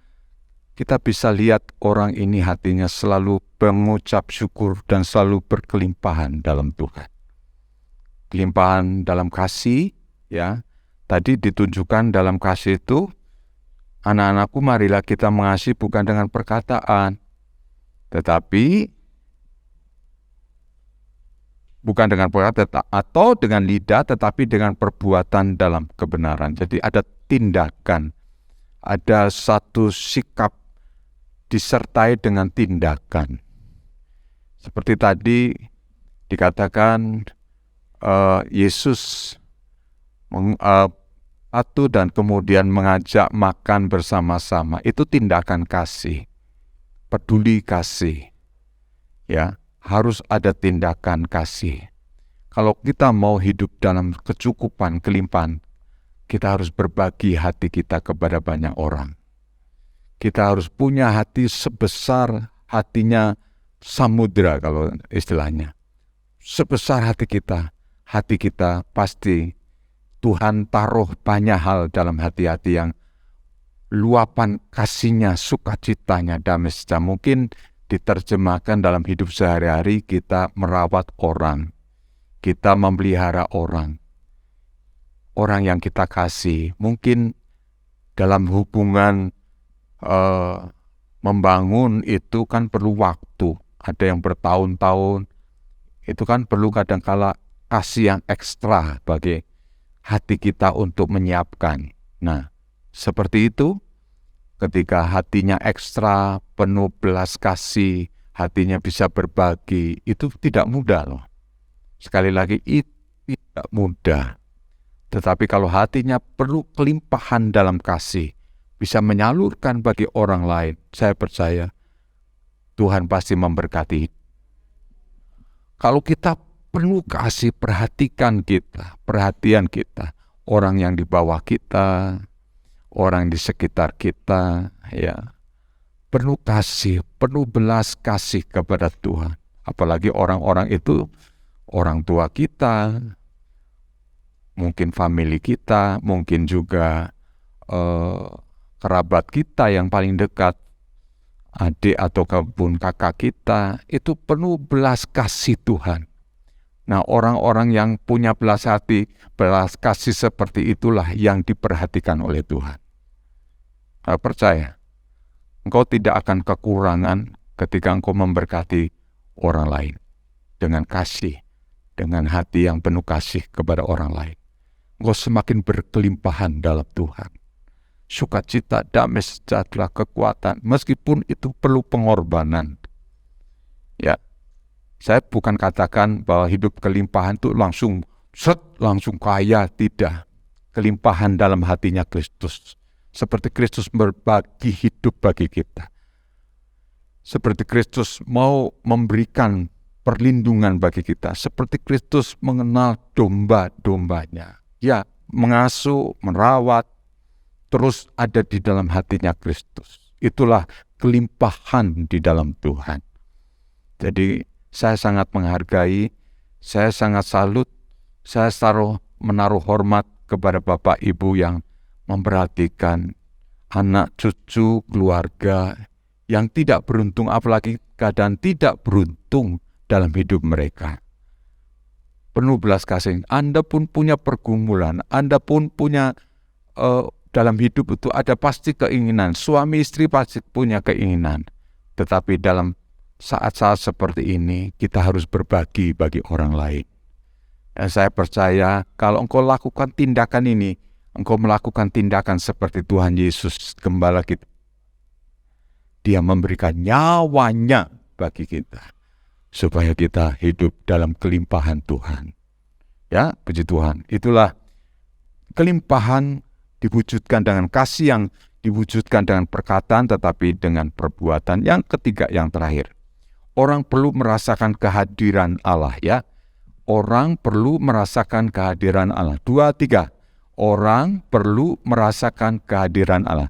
Kita bisa lihat orang ini hatinya selalu mengucap syukur dan selalu berkelimpahan dalam Tuhan. Kelimpahan dalam kasih, ya. Tadi ditunjukkan dalam kasih itu, anak-anakku marilah kita mengasihi bukan dengan perkataan, tetapi bukan dengan perkataan atau dengan lidah, tetapi dengan perbuatan dalam kebenaran. Jadi ada tindakan, ada satu sikap disertai dengan tindakan. Seperti tadi dikatakan Yesus atu dan kemudian mengajak makan bersama-sama. Itu tindakan kasih, peduli kasih. Ya, harus ada tindakan kasih. Kalau kita mau hidup dalam kecukupan, kelimpahan, kita harus berbagi hati kita kepada banyak orang. Kita harus punya hati sebesar hatinya samudra kalau istilahnya. Sebesar hati kita pasti Tuhan taruh banyak hal dalam hati-hati yang luapan kasihnya, sukacitanya, damai sejahtera. Mungkin diterjemahkan dalam hidup sehari-hari, kita merawat orang, kita memelihara orang yang kita kasih. Mungkin dalam hubungan membangun itu kan perlu waktu, ada yang bertahun-tahun, itu kan perlu kadang-kala kasih yang ekstra bagi hati kita untuk menyiapkan. Nah, seperti itu, ketika hatinya ekstra, penuh belas kasih, hatinya bisa berbagi, itu tidak mudah loh. Sekali lagi, itu tidak mudah. Tetapi kalau hatinya perlu kelimpahan dalam kasih, bisa menyalurkan bagi orang lain, saya percaya Tuhan pasti memberkati. Kalau kita penuh kasih, perhatian kita, orang yang di bawah kita, orang di sekitar kita, ya, penuh kasih, penuh belas kasih kepada Tuhan. Apalagi orang-orang itu orang tua kita, mungkin famili kita, mungkin juga kerabat kita yang paling dekat, adik atau kakak kita, itu penuh belas kasih Tuhan. Nah, orang-orang yang punya belas kasih seperti itulah yang diperhatikan oleh Tuhan. Saya percaya, engkau tidak akan kekurangan ketika engkau memberkati orang lain dengan kasih, dengan hati yang penuh kasih kepada orang lain. Engkau semakin berkelimpahan dalam Tuhan. Sukacita, damai sejahtera, kekuatan, meskipun itu perlu pengorbanan. Ya, saya bukan katakan bahwa hidup kelimpahan itu langsung kaya, tidak. Kelimpahan dalam hatinya Kristus. Seperti Kristus berbagi hidup bagi kita. Seperti Kristus mau memberikan perlindungan bagi kita. Seperti Kristus mengenal domba-dombanya. Ya, mengasuh, merawat, terus ada di dalam hatinya Kristus. Itulah kelimpahan di dalam Tuhan. Jadi saya sangat menghargai, saya sangat salut, saya menaruh hormat kepada Bapak Ibu yang memperhatikan anak, cucu, keluarga yang tidak beruntung, apalagi keadaan tidak beruntung dalam hidup mereka. Penuh belas kasih. Anda pun punya pergumulan, Anda pun punya dalam hidup itu ada pasti keinginan. Suami istri pasti punya keinginan. Tetapi dalam saat-saat seperti ini, kita harus berbagi bagi orang lain. Dan saya percaya kalau engkau lakukan tindakan ini, engkau melakukan tindakan seperti Tuhan Yesus, Gembala kita. Dia memberikan nyawanya bagi kita, supaya kita hidup dalam kelimpahan Tuhan. Ya, puji Tuhan. Itulah kelimpahan diwujudkan dengan kasih yang diwujudkan dengan perkataan tetapi dengan perbuatan. Yang ketiga, yang terakhir. Orang perlu merasakan kehadiran Allah, ya. Orang perlu merasakan kehadiran Allah. 2, 3. Orang perlu merasakan kehadiran Allah.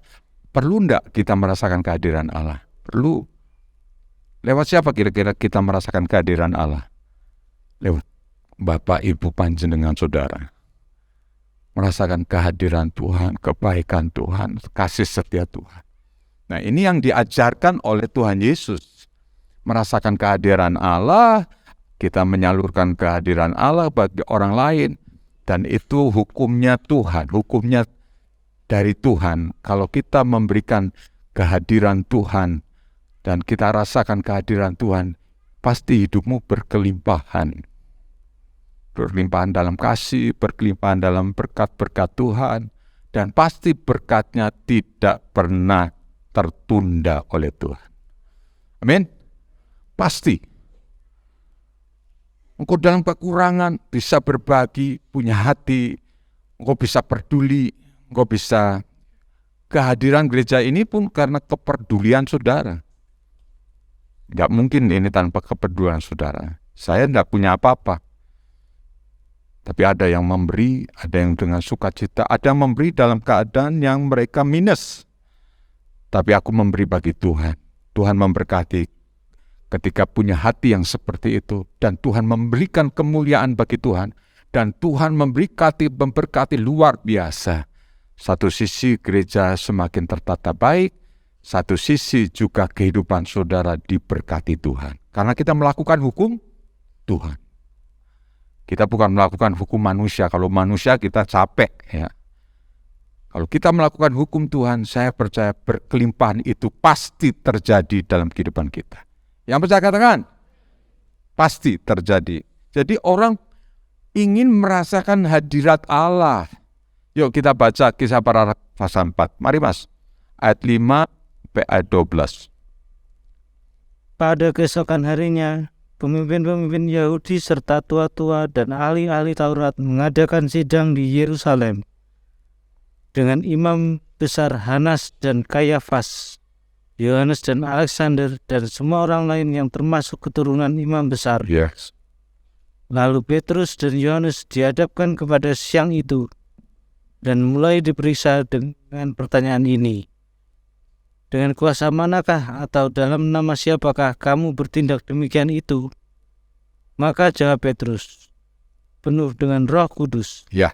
Perlu enggak kita merasakan kehadiran Allah? Perlu. Lewat siapa kira-kira kita merasakan kehadiran Allah? Lewat Bapak, Ibu, panjenengan, saudara. Merasakan kehadiran Tuhan, kebaikan Tuhan, kasih setia Tuhan. Nah, ini yang diajarkan oleh Tuhan Yesus. Merasakan kehadiran Allah, kita menyalurkan kehadiran Allah bagi orang lain. Dan itu hukumnya Tuhan, hukumnya dari Tuhan. Kalau kita memberikan kehadiran Tuhan dan kita rasakan kehadiran Tuhan, pasti hidupmu berkelimpahan. Berkelimpahan dalam kasih, berkelimpahan dalam berkat-berkat Tuhan, dan pasti berkatnya tidak pernah tertunda oleh Tuhan. Amin. Pasti. Engkau dalam kekurangan bisa berbagi, punya hati, engkau bisa peduli, engkau bisa. Kehadiran gereja ini pun karena kepedulian saudara. Tidak mungkin ini tanpa kepedulian saudara. Saya tidak punya apa-apa. Tapi ada yang memberi, ada yang dengan sukacita, ada yang memberi dalam keadaan yang mereka minus. Tapi aku memberi bagi Tuhan. Tuhan memberkati ketika punya hati yang seperti itu. Dan Tuhan memberikan kemuliaan bagi Tuhan. dan Tuhan memberkati luar biasa. Satu sisi gereja semakin tertata baik, satu sisi juga kehidupan saudara diberkati Tuhan. Karena kita melakukan hukum Tuhan. Kita bukan melakukan hukum manusia. Kalau manusia kita capek, ya. Kalau kita melakukan hukum Tuhan, saya percaya berkelimpahan itu pasti terjadi dalam kehidupan kita. Yang percaya katakan, pasti terjadi. Jadi orang ingin merasakan hadirat Allah. Yuk kita baca Kisah Para Rasul pasal 4. Mari Mas, ayat 5 sampai ayat 12. Pada keesokan harinya, pemimpin-pemimpin Yahudi serta tua-tua dan ahli-ahli Taurat mengadakan sidang di Yerusalem dengan imam besar Hanas dan Kayafas, Yohanes dan Alexander, dan semua orang lain yang termasuk keturunan imam besar. Yes. Lalu Petrus dan Yohanes dihadapkan kepada siang itu dan mulai diperiksa dengan pertanyaan ini. Dengan kuasa manakah atau dalam nama siapakah kamu bertindak demikian itu? Maka jawab Petrus, penuh dengan Roh Kudus, Ya.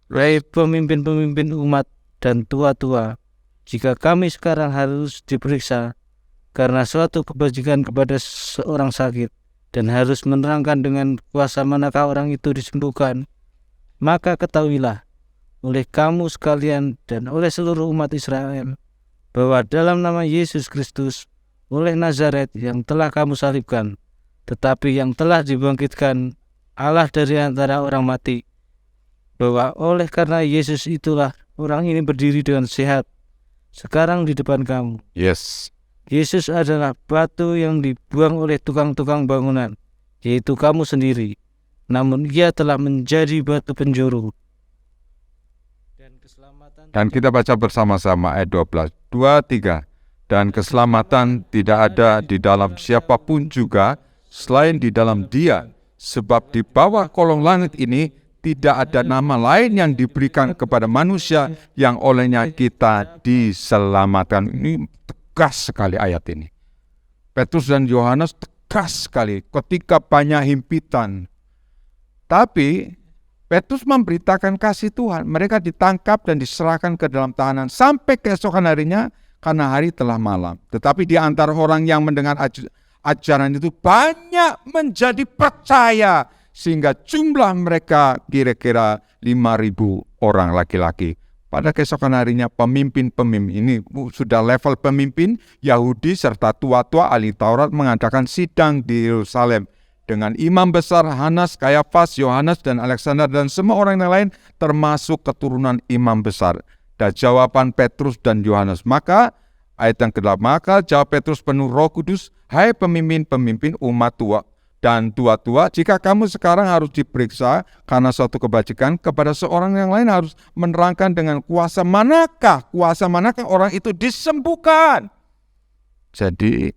"Wahai pemimpin-pemimpin umat dan tua-tua, jika kami sekarang harus diperiksa karena suatu kebajikan kepada seorang sakit dan harus menerangkan dengan kuasa manakah orang itu disembuhkan, maka ketahuilah oleh kamu sekalian dan oleh seluruh umat Israel bahwa dalam nama Yesus Kristus oleh Nazaret yang telah kamu salibkan, tetapi yang telah dibangkitkan Allah dari antara orang mati, bahwa oleh karena Yesus itulah orang ini berdiri dengan sehat sekarang di depan kamu. Yes. Yesus adalah batu yang dibuang oleh tukang-tukang bangunan, yaitu kamu sendiri, namun ia telah menjadi batu penjuru." Dan kita baca bersama-sama ayat 12. 2, 3. Dan keselamatan tidak ada di dalam siapapun juga selain di dalam Dia, sebab di bawah kolong langit ini tidak ada nama lain yang diberikan kepada manusia yang olehnya kita diselamatkan. Ini tegas sekali ayat ini. Petrus dan Yohanes tegas sekali ketika banyak himpitan. Tapi Petrus memberitakan kasih Tuhan. Mereka ditangkap dan diserahkan ke dalam tahanan sampai keesokan harinya karena hari telah malam. Tetapi di antara orang yang mendengar ajaran itu banyak menjadi percaya, sehingga jumlah mereka kira-kira 5.000 orang laki-laki. Pada keesokan harinya pemimpin-pemimpin ini sudah level pemimpin Yahudi serta tua-tua ahli Taurat mengadakan sidang di Yerusalem dengan imam besar Hanas, Kayafas, Yohanes dan Alexander dan semua orang yang lain termasuk keturunan imam besar. Dan jawaban Petrus dan Yohanes, maka ayat yang ke-8, maka jawab Petrus penuh Roh Kudus, "Hai pemimpin-pemimpin umat tua dan tua-tua, jika kamu sekarang harus diperiksa karena suatu kebajikan kepada seorang yang lain harus menerangkan dengan kuasa manakah orang itu disembuhkan." Jadi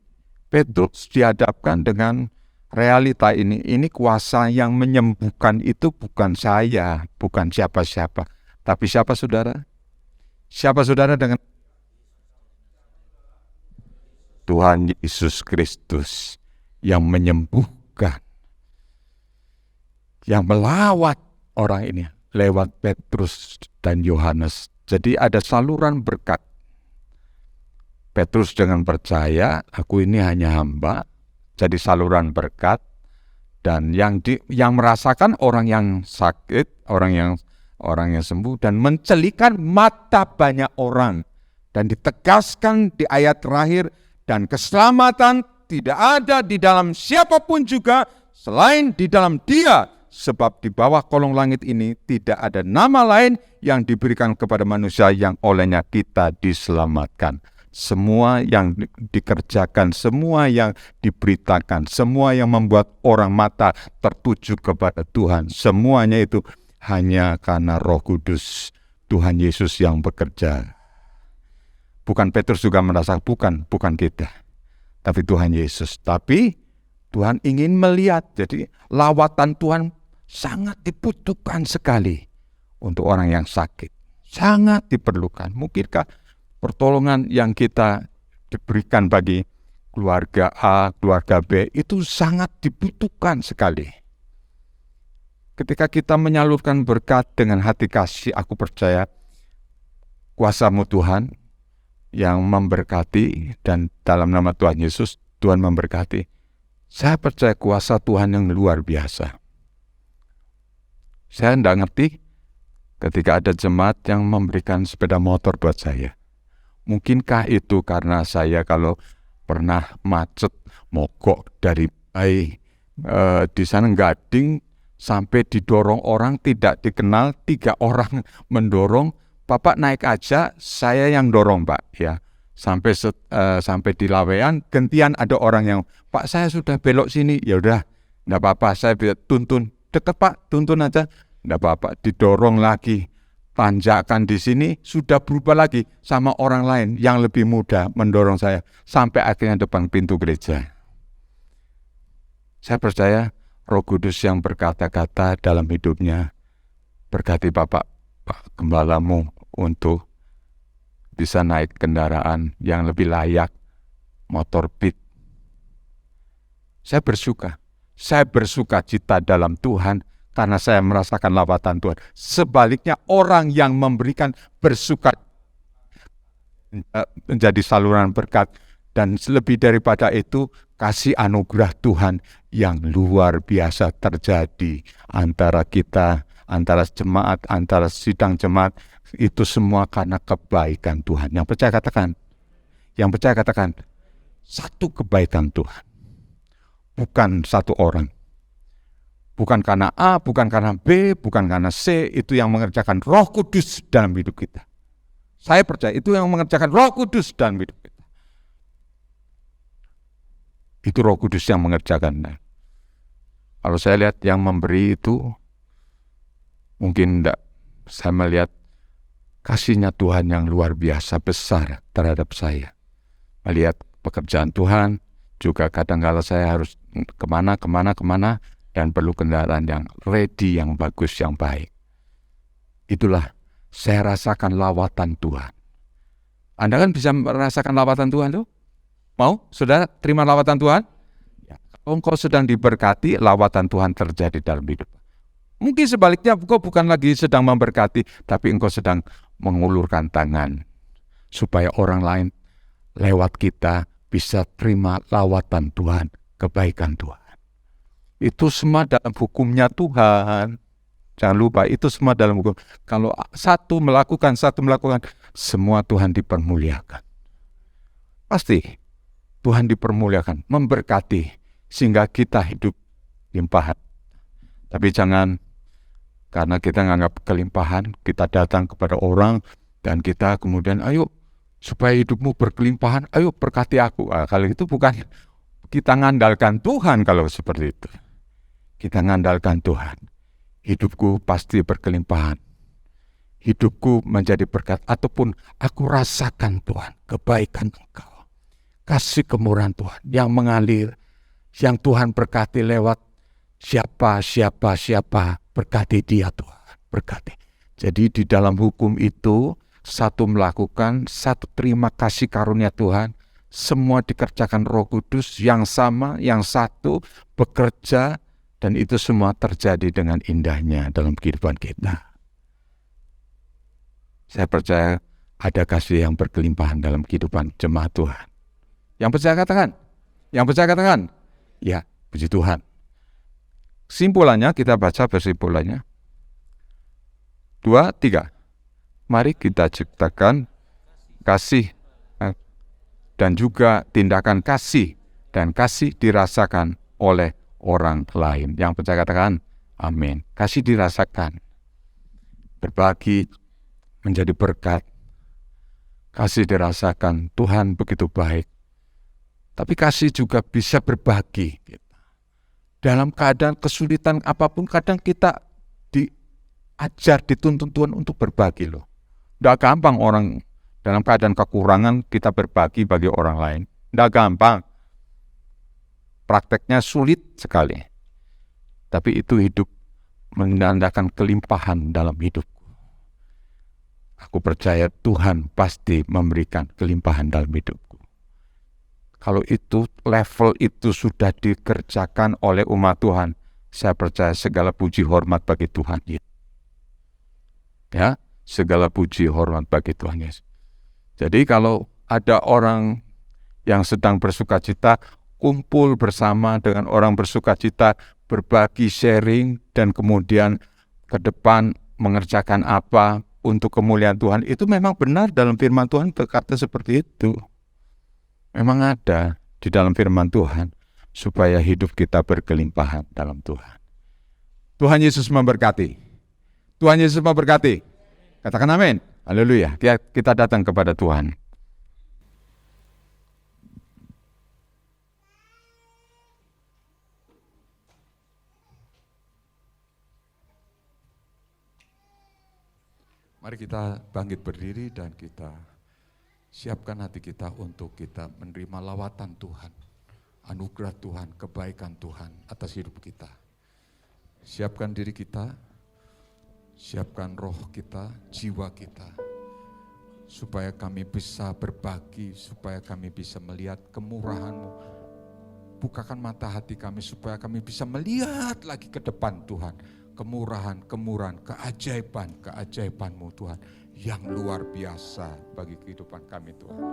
Petrus dihadapkan dengan realita ini kuasa yang menyembuhkan itu bukan saya, bukan siapa-siapa. Tapi siapa saudara? Siapa saudara dengan Tuhan Yesus Kristus yang menyembuhkan, yang melawat orang ini lewat Petrus dan Yohanes. Jadi ada saluran berkat. Petrus dengan percaya, aku ini hanya hamba, jadi saluran berkat, dan yang merasakan orang yang sakit, orang yang sembuh, dan mencelikan mata banyak orang. Dan ditegaskan di ayat terakhir, dan keselamatan tidak ada di dalam siapapun juga selain di dalam Dia, sebab di bawah kolong langit ini tidak ada nama lain yang diberikan kepada manusia yang olehnya kita diselamatkan. Semua yang dikerjakan, semua yang diberitakan, semua yang membuat orang mata tertuju kepada Tuhan, semuanya itu hanya karena Roh Kudus Tuhan Yesus yang bekerja. Bukan Petrus juga merasa, bukan kita, tapi Tuhan Yesus. Tapi Tuhan ingin melihat, jadi lawatan Tuhan sangat dibutuhkan sekali untuk orang yang sakit, sangat diperlukan. Mungkinkah pertolongan yang kita diberikan bagi keluarga A, keluarga B itu sangat dibutuhkan sekali. ketika kita menyalurkan berkat dengan hati kasih, aku percaya kuasa-Mu Tuhan yang memberkati, dan dalam nama Tuhan Yesus, Tuhan memberkati. Saya percaya kuasa Tuhan yang luar biasa. Saya tidak ngerti ketika ada jemaat yang memberikan sepeda motor buat saya. Mungkinkah itu karena saya kalau pernah macet mogok dari di sana Gading sampai didorong orang tidak dikenal, 3 orang mendorong, Bapak naik aja, saya yang dorong Pak, ya. Sampai di Lawean, gantian ada orang yang, Pak saya sudah belok sini, ya udah, enggak apa-apa, saya tuntun, deket Pak, tuntun aja, enggak apa-apa, didorong lagi, tanjakan di sini, sudah berubah lagi sama orang lain yang lebih muda mendorong saya, sampai akhirnya depan pintu gereja. Saya percaya Roh Kudus yang berkata-kata dalam hidupnya, berkati Bapak Gembalamu untuk bisa naik kendaraan yang lebih layak, motor Beat. Saya bersuka cita dalam Tuhan karena saya merasakan lawatan Tuhan. Sebaliknya orang yang memberikan bersuka menjadi saluran berkat, dan lebih daripada itu kasih anugerah Tuhan yang luar biasa terjadi antara kita, antara jemaat, antara sidang jemaat. Itu semua karena kebaikan Tuhan. Yang percaya katakan, satu kebaikan Tuhan. Bukan satu orang. Bukan karena A, bukan karena B, bukan karena C. Itu yang mengerjakan Roh Kudus dalam hidup kita. Saya percaya itu yang mengerjakan Roh Kudus dalam hidup kita. Itu Roh Kudus yang mengerjakan. Kalau saya lihat yang memberi itu, mungkin enggak. Saya melihat kasih-Nya Tuhan yang luar biasa besar terhadap saya. Melihat pekerjaan Tuhan, juga kadang-kala saya harus kemana, dan perlu kendaraan yang ready, yang bagus, yang baik. Itulah saya rasakan lawatan Tuhan. Anda kan bisa merasakan lawatan Tuhan tuh? Mau? Saudara terima lawatan Tuhan? Ya. Kalau engkau sedang diberkati, lawatan Tuhan terjadi dalam hidup. Mungkin sebaliknya engkau bukan lagi sedang memberkati, tapi engkau sedang mengulurkan tangan supaya orang lain lewat kita bisa terima lawatan Tuhan, kebaikan Tuhan. Itu semua dalam hukumnya Tuhan. Jangan lupa, itu semua dalam hukum. Kalau satu melakukan, semua Tuhan dipermuliakan. Pasti Tuhan dipermuliakan, memberkati, sehingga kita hidup limpahan. Tapi jangan karena kita menganggap kelimpahan, kita datang kepada orang, dan kita kemudian, ayo supaya hidupmu berkelimpahan, ayo berkati aku. Kalau itu bukan, kita ngandalkan Tuhan kalau seperti itu. Kita ngandalkan Tuhan. Hidupku pasti berkelimpahan. Hidupku menjadi berkat, ataupun aku rasakan Tuhan, kebaikan Engkau. Kasih kemurahan Tuhan yang mengalir, yang Tuhan berkati lewat siapa, berkati dia Tuhan, berkati. Jadi di dalam hukum itu, satu melakukan, satu terima kasih karunia Tuhan, semua dikerjakan Roh Kudus yang sama, yang satu bekerja, dan itu semua terjadi dengan indahnya dalam kehidupan kita. Saya percaya ada kasih yang berkelimpahan dalam kehidupan jemaat Tuhan. Yang percaya katakan, ya puji Tuhan. Simpulannya, kita baca kesimpulannya. 2, 3. Mari kita ciptakan kasih dan juga tindakan kasih, dan kasih dirasakan oleh orang lain. Yang percaya katakan, amin. Kasih dirasakan. Berbagi menjadi berkat. Kasih dirasakan, Tuhan begitu baik. Tapi kasih juga bisa berbagi. Dalam keadaan kesulitan apapun, kadang kita diajar, dituntun Tuhan untuk berbagi loh. Tidak gampang orang dalam keadaan kekurangan kita berbagi bagi orang lain. Tidak gampang. Prakteknya sulit sekali. Tapi itu hidup menandakan kelimpahan dalam hidupku. Aku percaya Tuhan pasti memberikan kelimpahan dalam hidupku. Kalau itu level itu sudah dikerjakan oleh umat Tuhan, Saya percaya segala puji hormat bagi Tuhan Yesus. Ya, segala puji hormat bagi Tuhan Yesus. Jadi kalau ada orang yang sedang bersukacita, kumpul bersama dengan orang bersukacita, berbagi, sharing, dan kemudian ke depan mengerjakan apa untuk kemuliaan Tuhan, itu memang benar dalam firman Tuhan berkata seperti itu. Memang ada di dalam firman Tuhan, supaya hidup kita berkelimpahan dalam Tuhan. Tuhan Yesus memberkati. Tuhan Yesus memberkati. Katakan amin. Haleluya. Kita datang kepada Tuhan. Mari kita bangkit berdiri dan kita siapkan hati kita untuk kita menerima lawatan Tuhan, anugerah Tuhan, kebaikan Tuhan atas hidup kita. Siapkan diri kita, siapkan roh kita, jiwa kita, supaya kami bisa berbagi, supaya kami bisa melihat kemurahan-Mu. Bukakan mata hati kami supaya kami bisa melihat lagi ke depan Tuhan. Kemurahan, keajaiban-Mu Tuhan, yang luar biasa bagi kehidupan kami Tuhan.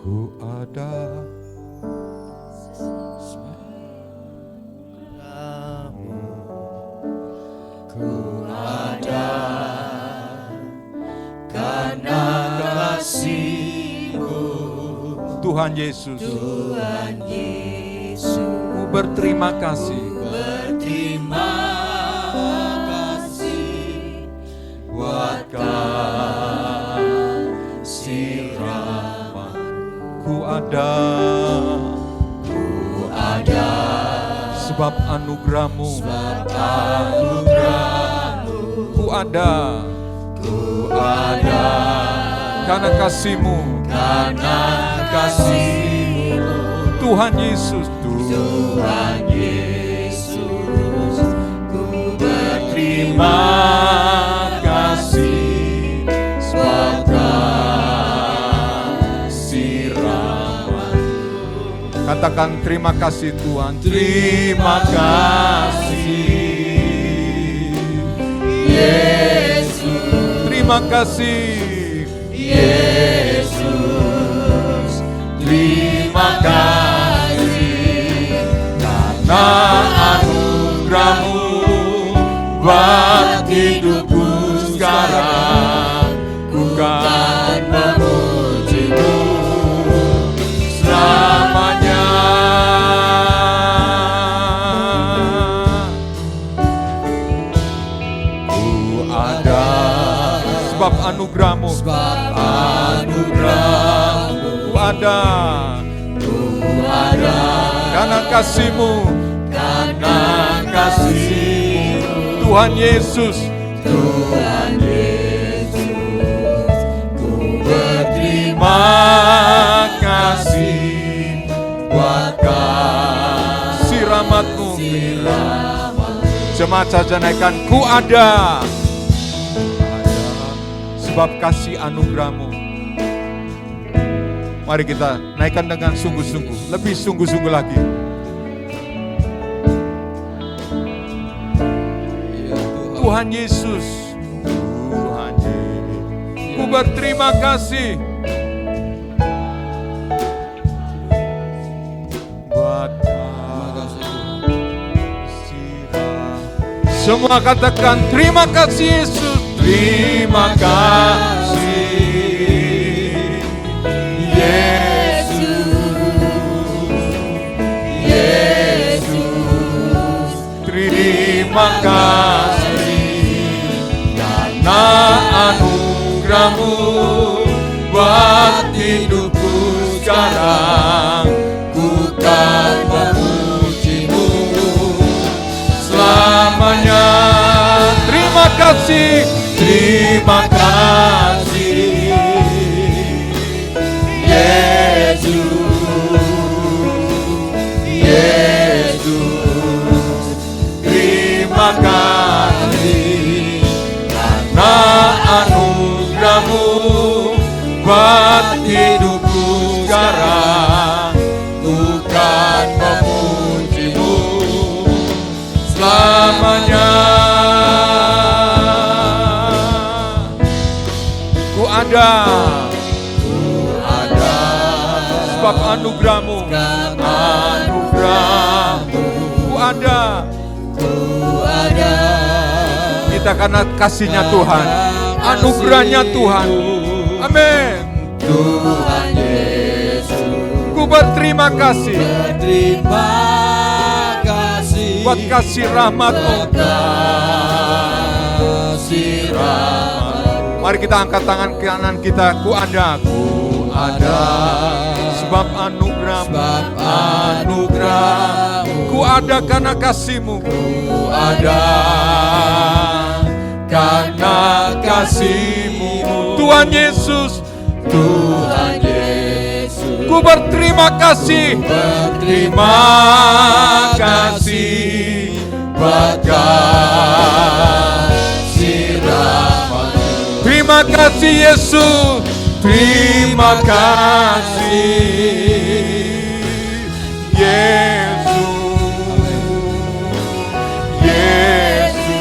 Ku ada Tuhan Yesus, ku berterima kasih, buat kasih rahmat. Ku ada, sebab anugerah-Mu, ku ada, karena kasih-Mu, Tuhan Yesus, ku berterima kasih, sebab kasih rahmat. Katakan terima kasih Tuhan, terima kasih Yesus, terima kasih Yesus, terima kasih karena anugerah-Mu buat hidupku sekarang. Ku kan memuji-Mu selamanya. Ku ada sebab anugerah-Mu, ku ada, karena kasih-Mu, Tuhan Yesus, ku berterima kasih buat kasih rahmat-Mu. Jemaat saja naikkan, ku ada, sebab kasih anugerah-Mu. Mari kita naikkan dengan sungguh-sungguh, lebih sungguh-sungguh lagi. Tuhan Yesus, ku berterima kasih buat kasih. Semua katakan terima kasih Yesus, terima kasih Yesus, terima kasih karena anugerah-Mu buat hidupku sekarang. Ku kan memuji-Mu selamanya. Terima kasih, terima kasih Yesus, terima kasih buat hidupku sekarang. Ku kan memujimu selamanya. Ku ada sebab anugerahmu, anugerahmu. Ku ada kita karena kasihnya Tuhan, anugerahnya Tuhan. Amin. Tuhan Yesus, Ku berterima kasih terima kasih buat kasih rahmat-Mu. kasih rahmat. Mari kita angkat tangan kanan kita. Ku ada sebab anugerahmu, anugerahmu. ku ada karena kasih-Mu. Ku ada Karena kasih-Mu, Tuhan Yesus, Tuhan Yesus. ku berterima kasih, Berterima kasih buat kasih rahmat. terima kasih Yesus, terima kasih Yesus,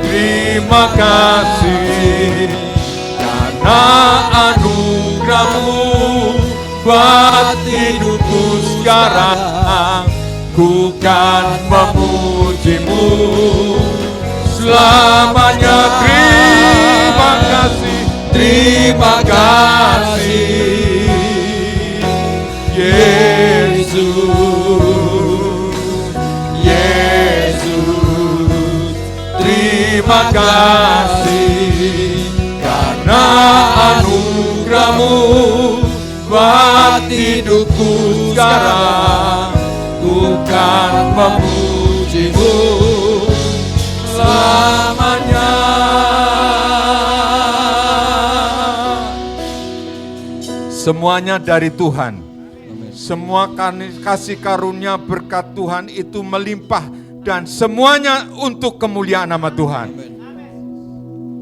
terima kasih karena anugerahmu buat hidupku sekarang. Ku kan memujimu selamanya. Terima kasih, Terima kasih Yesus, Yesus. Terima kasih karena anugerahmu buat hidupku sekarang. Ku kan memujimu selamanya. semuanya dari Tuhan. Semua kasih karunia berkat Tuhan itu melimpah dan semuanya untuk kemuliaan nama Tuhan.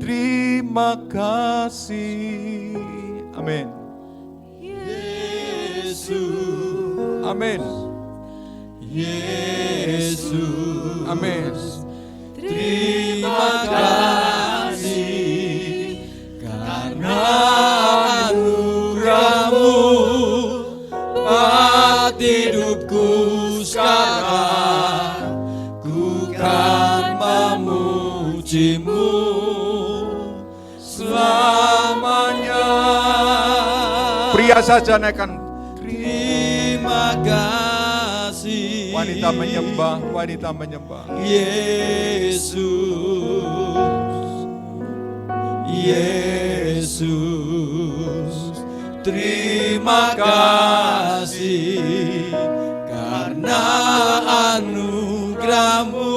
Terima kasih. Amin. Yesus, Amin. Yesus. Amin. Terima kasih karena anugerahmu buat hidupku sekarang. Ku kan memujimu selamanya. Pria saja naikkan. Terima kasih. Wanita menyembah, wanita menyembah. Yesus, Yesus. Terima kasih karena anugerahmu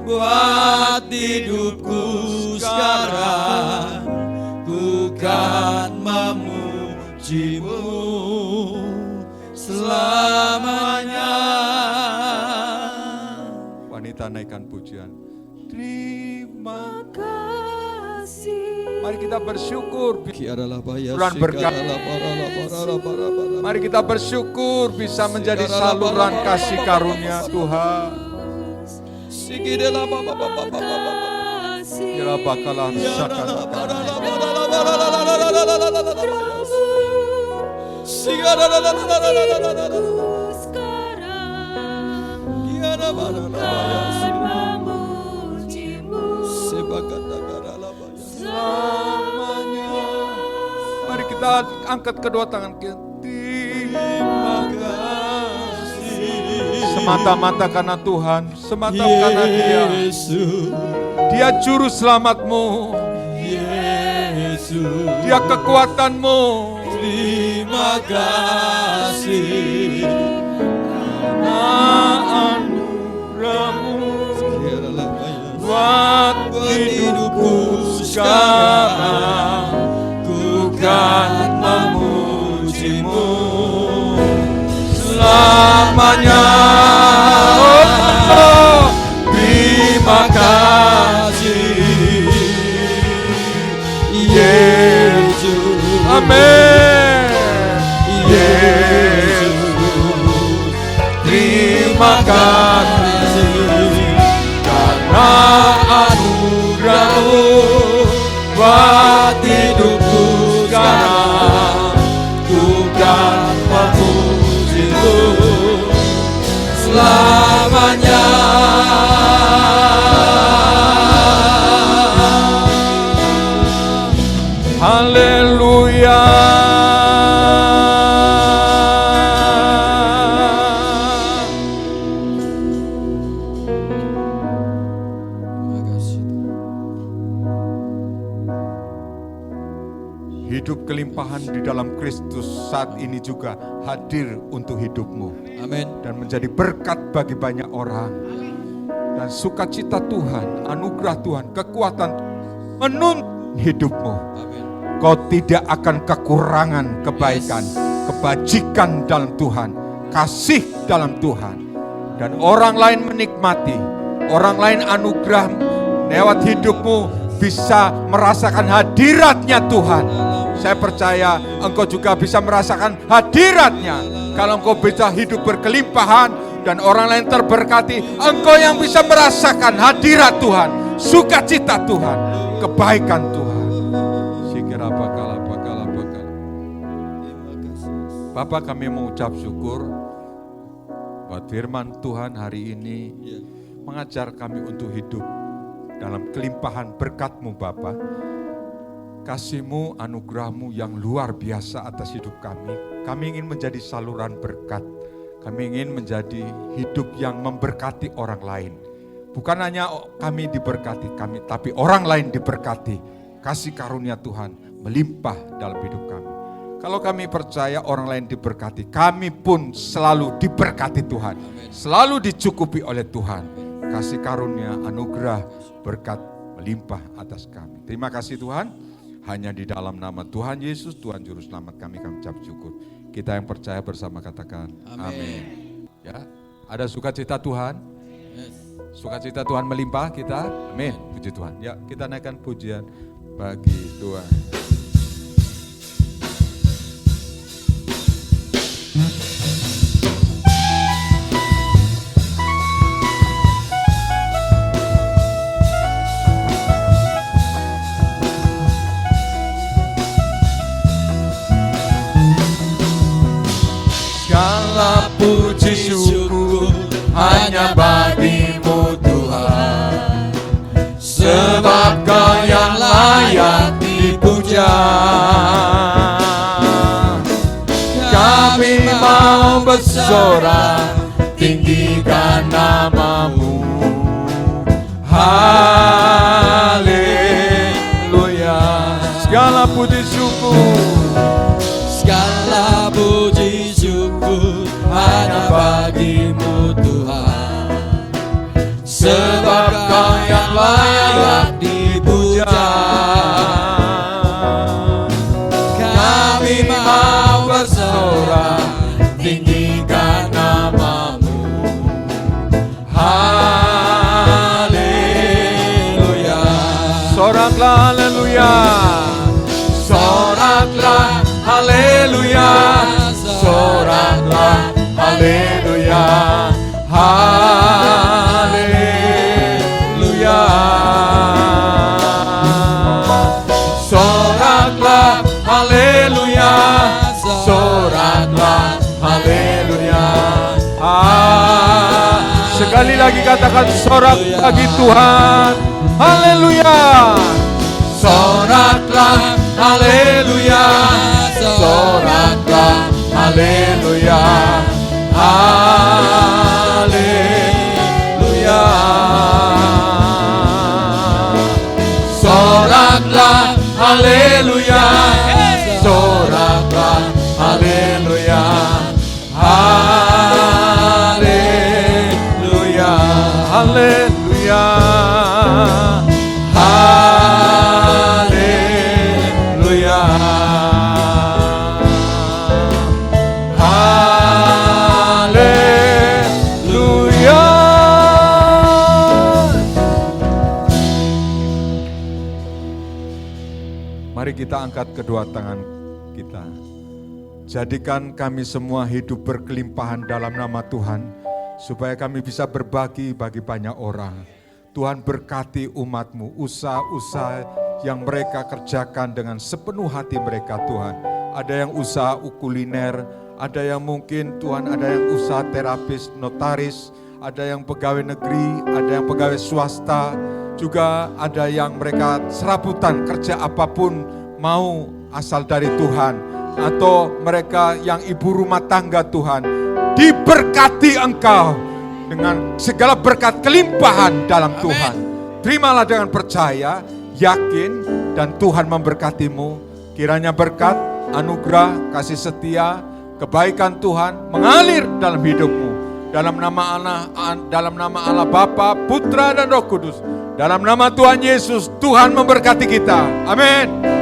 buat hidupku sekarang. Ku kan memujimu selamanya. Wanita naikkan pujian. Terima kasih. Mari kita bersyukur. Bulan berkat. Mari kita bersyukur bisa menjadi saluran kasih karunia Tuhan. Kira bakalan Mari kita angkat kedua tangan kita. Terima kasih. Semata-mata karena Tuhan, semata-mata karena Dia. Dia juru selamatmu. Yesus, Dia kekuatanmu. terima kasih Anugerahmu buat hidupku sekarang. Ku kan memujimu selamanya. Oh, terima kasih Yesus, Amin. Yesus, terima kasih karena anugerah-Mu buat hidupku sekarang. Ku kan memuji-Mu selamanya. Haleluya. Terima kasih. Hidup kelimpahan di dalam Kristus saat ini juga hadir untuk hidupmu Amin. dan menjadi berkat bagi banyak orang. Dan sukacita Tuhan, anugerah Tuhan, kekuatan menuntun hidupmu. Amin. Kau tidak akan kekurangan kebaikan, kebajikan dalam Tuhan, kasih dalam Tuhan. Dan orang lain menikmati, orang lain anugerah lewat hidupmu bisa merasakan hadiratnya Tuhan. Saya percaya engkau juga bisa merasakan hadiratnya. Kalau engkau bisa hidup berkelimpahan dan orang lain terberkati, engkau yang bisa merasakan hadirat Tuhan, sukacita Tuhan, kebaikan Tuhan. Bapak, kami mengucap syukur buat firman Tuhan hari ini mengajar kami untuk hidup dalam kelimpahan berkat-Mu Bapa. Kasih-Mu, anugerah-Mu yang luar biasa atas hidup kami. Kami ingin menjadi saluran berkat. Kami ingin menjadi hidup yang memberkati orang lain. Bukan hanya kami diberkati, tapi orang lain diberkati. Kasih karunia Tuhan melimpah dalam hidup kami. Kalau kami percaya orang lain diberkati, kami pun selalu diberkati Tuhan. Selalu dicukupi oleh Tuhan. Kasih karunia, anugerah, berkat melimpah atas kami. Terima kasih Tuhan. Hanya di dalam nama Tuhan Yesus, Tuhan Juru Selamat kami ucap syukur. Kita yang percaya bersama katakan amin. Ya, ada sukacita Tuhan. Sukacita Tuhan melimpah kita. Amin. Puji Tuhan. Ya, kita naikkan pujian bagi Tuhan. Segala puji syukur hanya bagi-Mu Tuhan, sebab Kau yang layak dipuja. Kami mau bersorak, tinggikan nama-Mu. Haleluya. Segala puji syukur, Segala puji syukur hanya bagi-Mu Tuhan, sebab Kau yang layak dipuja. Kami mau bersorak, tinggikan nama-Mu. Haleluya. soraklah haleluya. Soraklah haleluya. Soraklah haleluya. Haleluya. Soraklah haleluya. Soraklah haleluya. Sekali lagi katakan sorak bagi Tuhan. Haleluya. Soraklah haleluya. Soraklah haleluya. Haleluya. Soraklah haleluya. Soraklah haleluya. Haleluya. Haleluya. Haleluya. Haleluya. Mari kita angkat kedua tangan kita. Jadikan kami semua hidup berkelimpahan dalam nama Tuhan, supaya kami bisa berbagi bagi banyak orang. Tuhan berkati umat-Mu, usaha-usaha yang mereka kerjakan dengan sepenuh hati mereka Tuhan. Ada yang usaha kuliner, ada yang mungkin Tuhan, ada yang usaha terapis, notaris, ada yang pegawai negeri, ada yang pegawai swasta, juga ada yang mereka serabutan kerja apapun mau asal dari Tuhan. Atau mereka yang ibu rumah tangga Tuhan, diberkati Engkau dengan segala berkat kelimpahan dalam Tuhan. Terimalah dengan percaya, yakin, dan Tuhan memberkatimu. Kiranya berkat, anugerah, kasih setia, kebaikan Tuhan mengalir dalam hidupmu. Dalam nama Allah Bapa, Putra, dan Roh Kudus. Dalam nama Tuhan Yesus, Tuhan memberkati kita. Amin.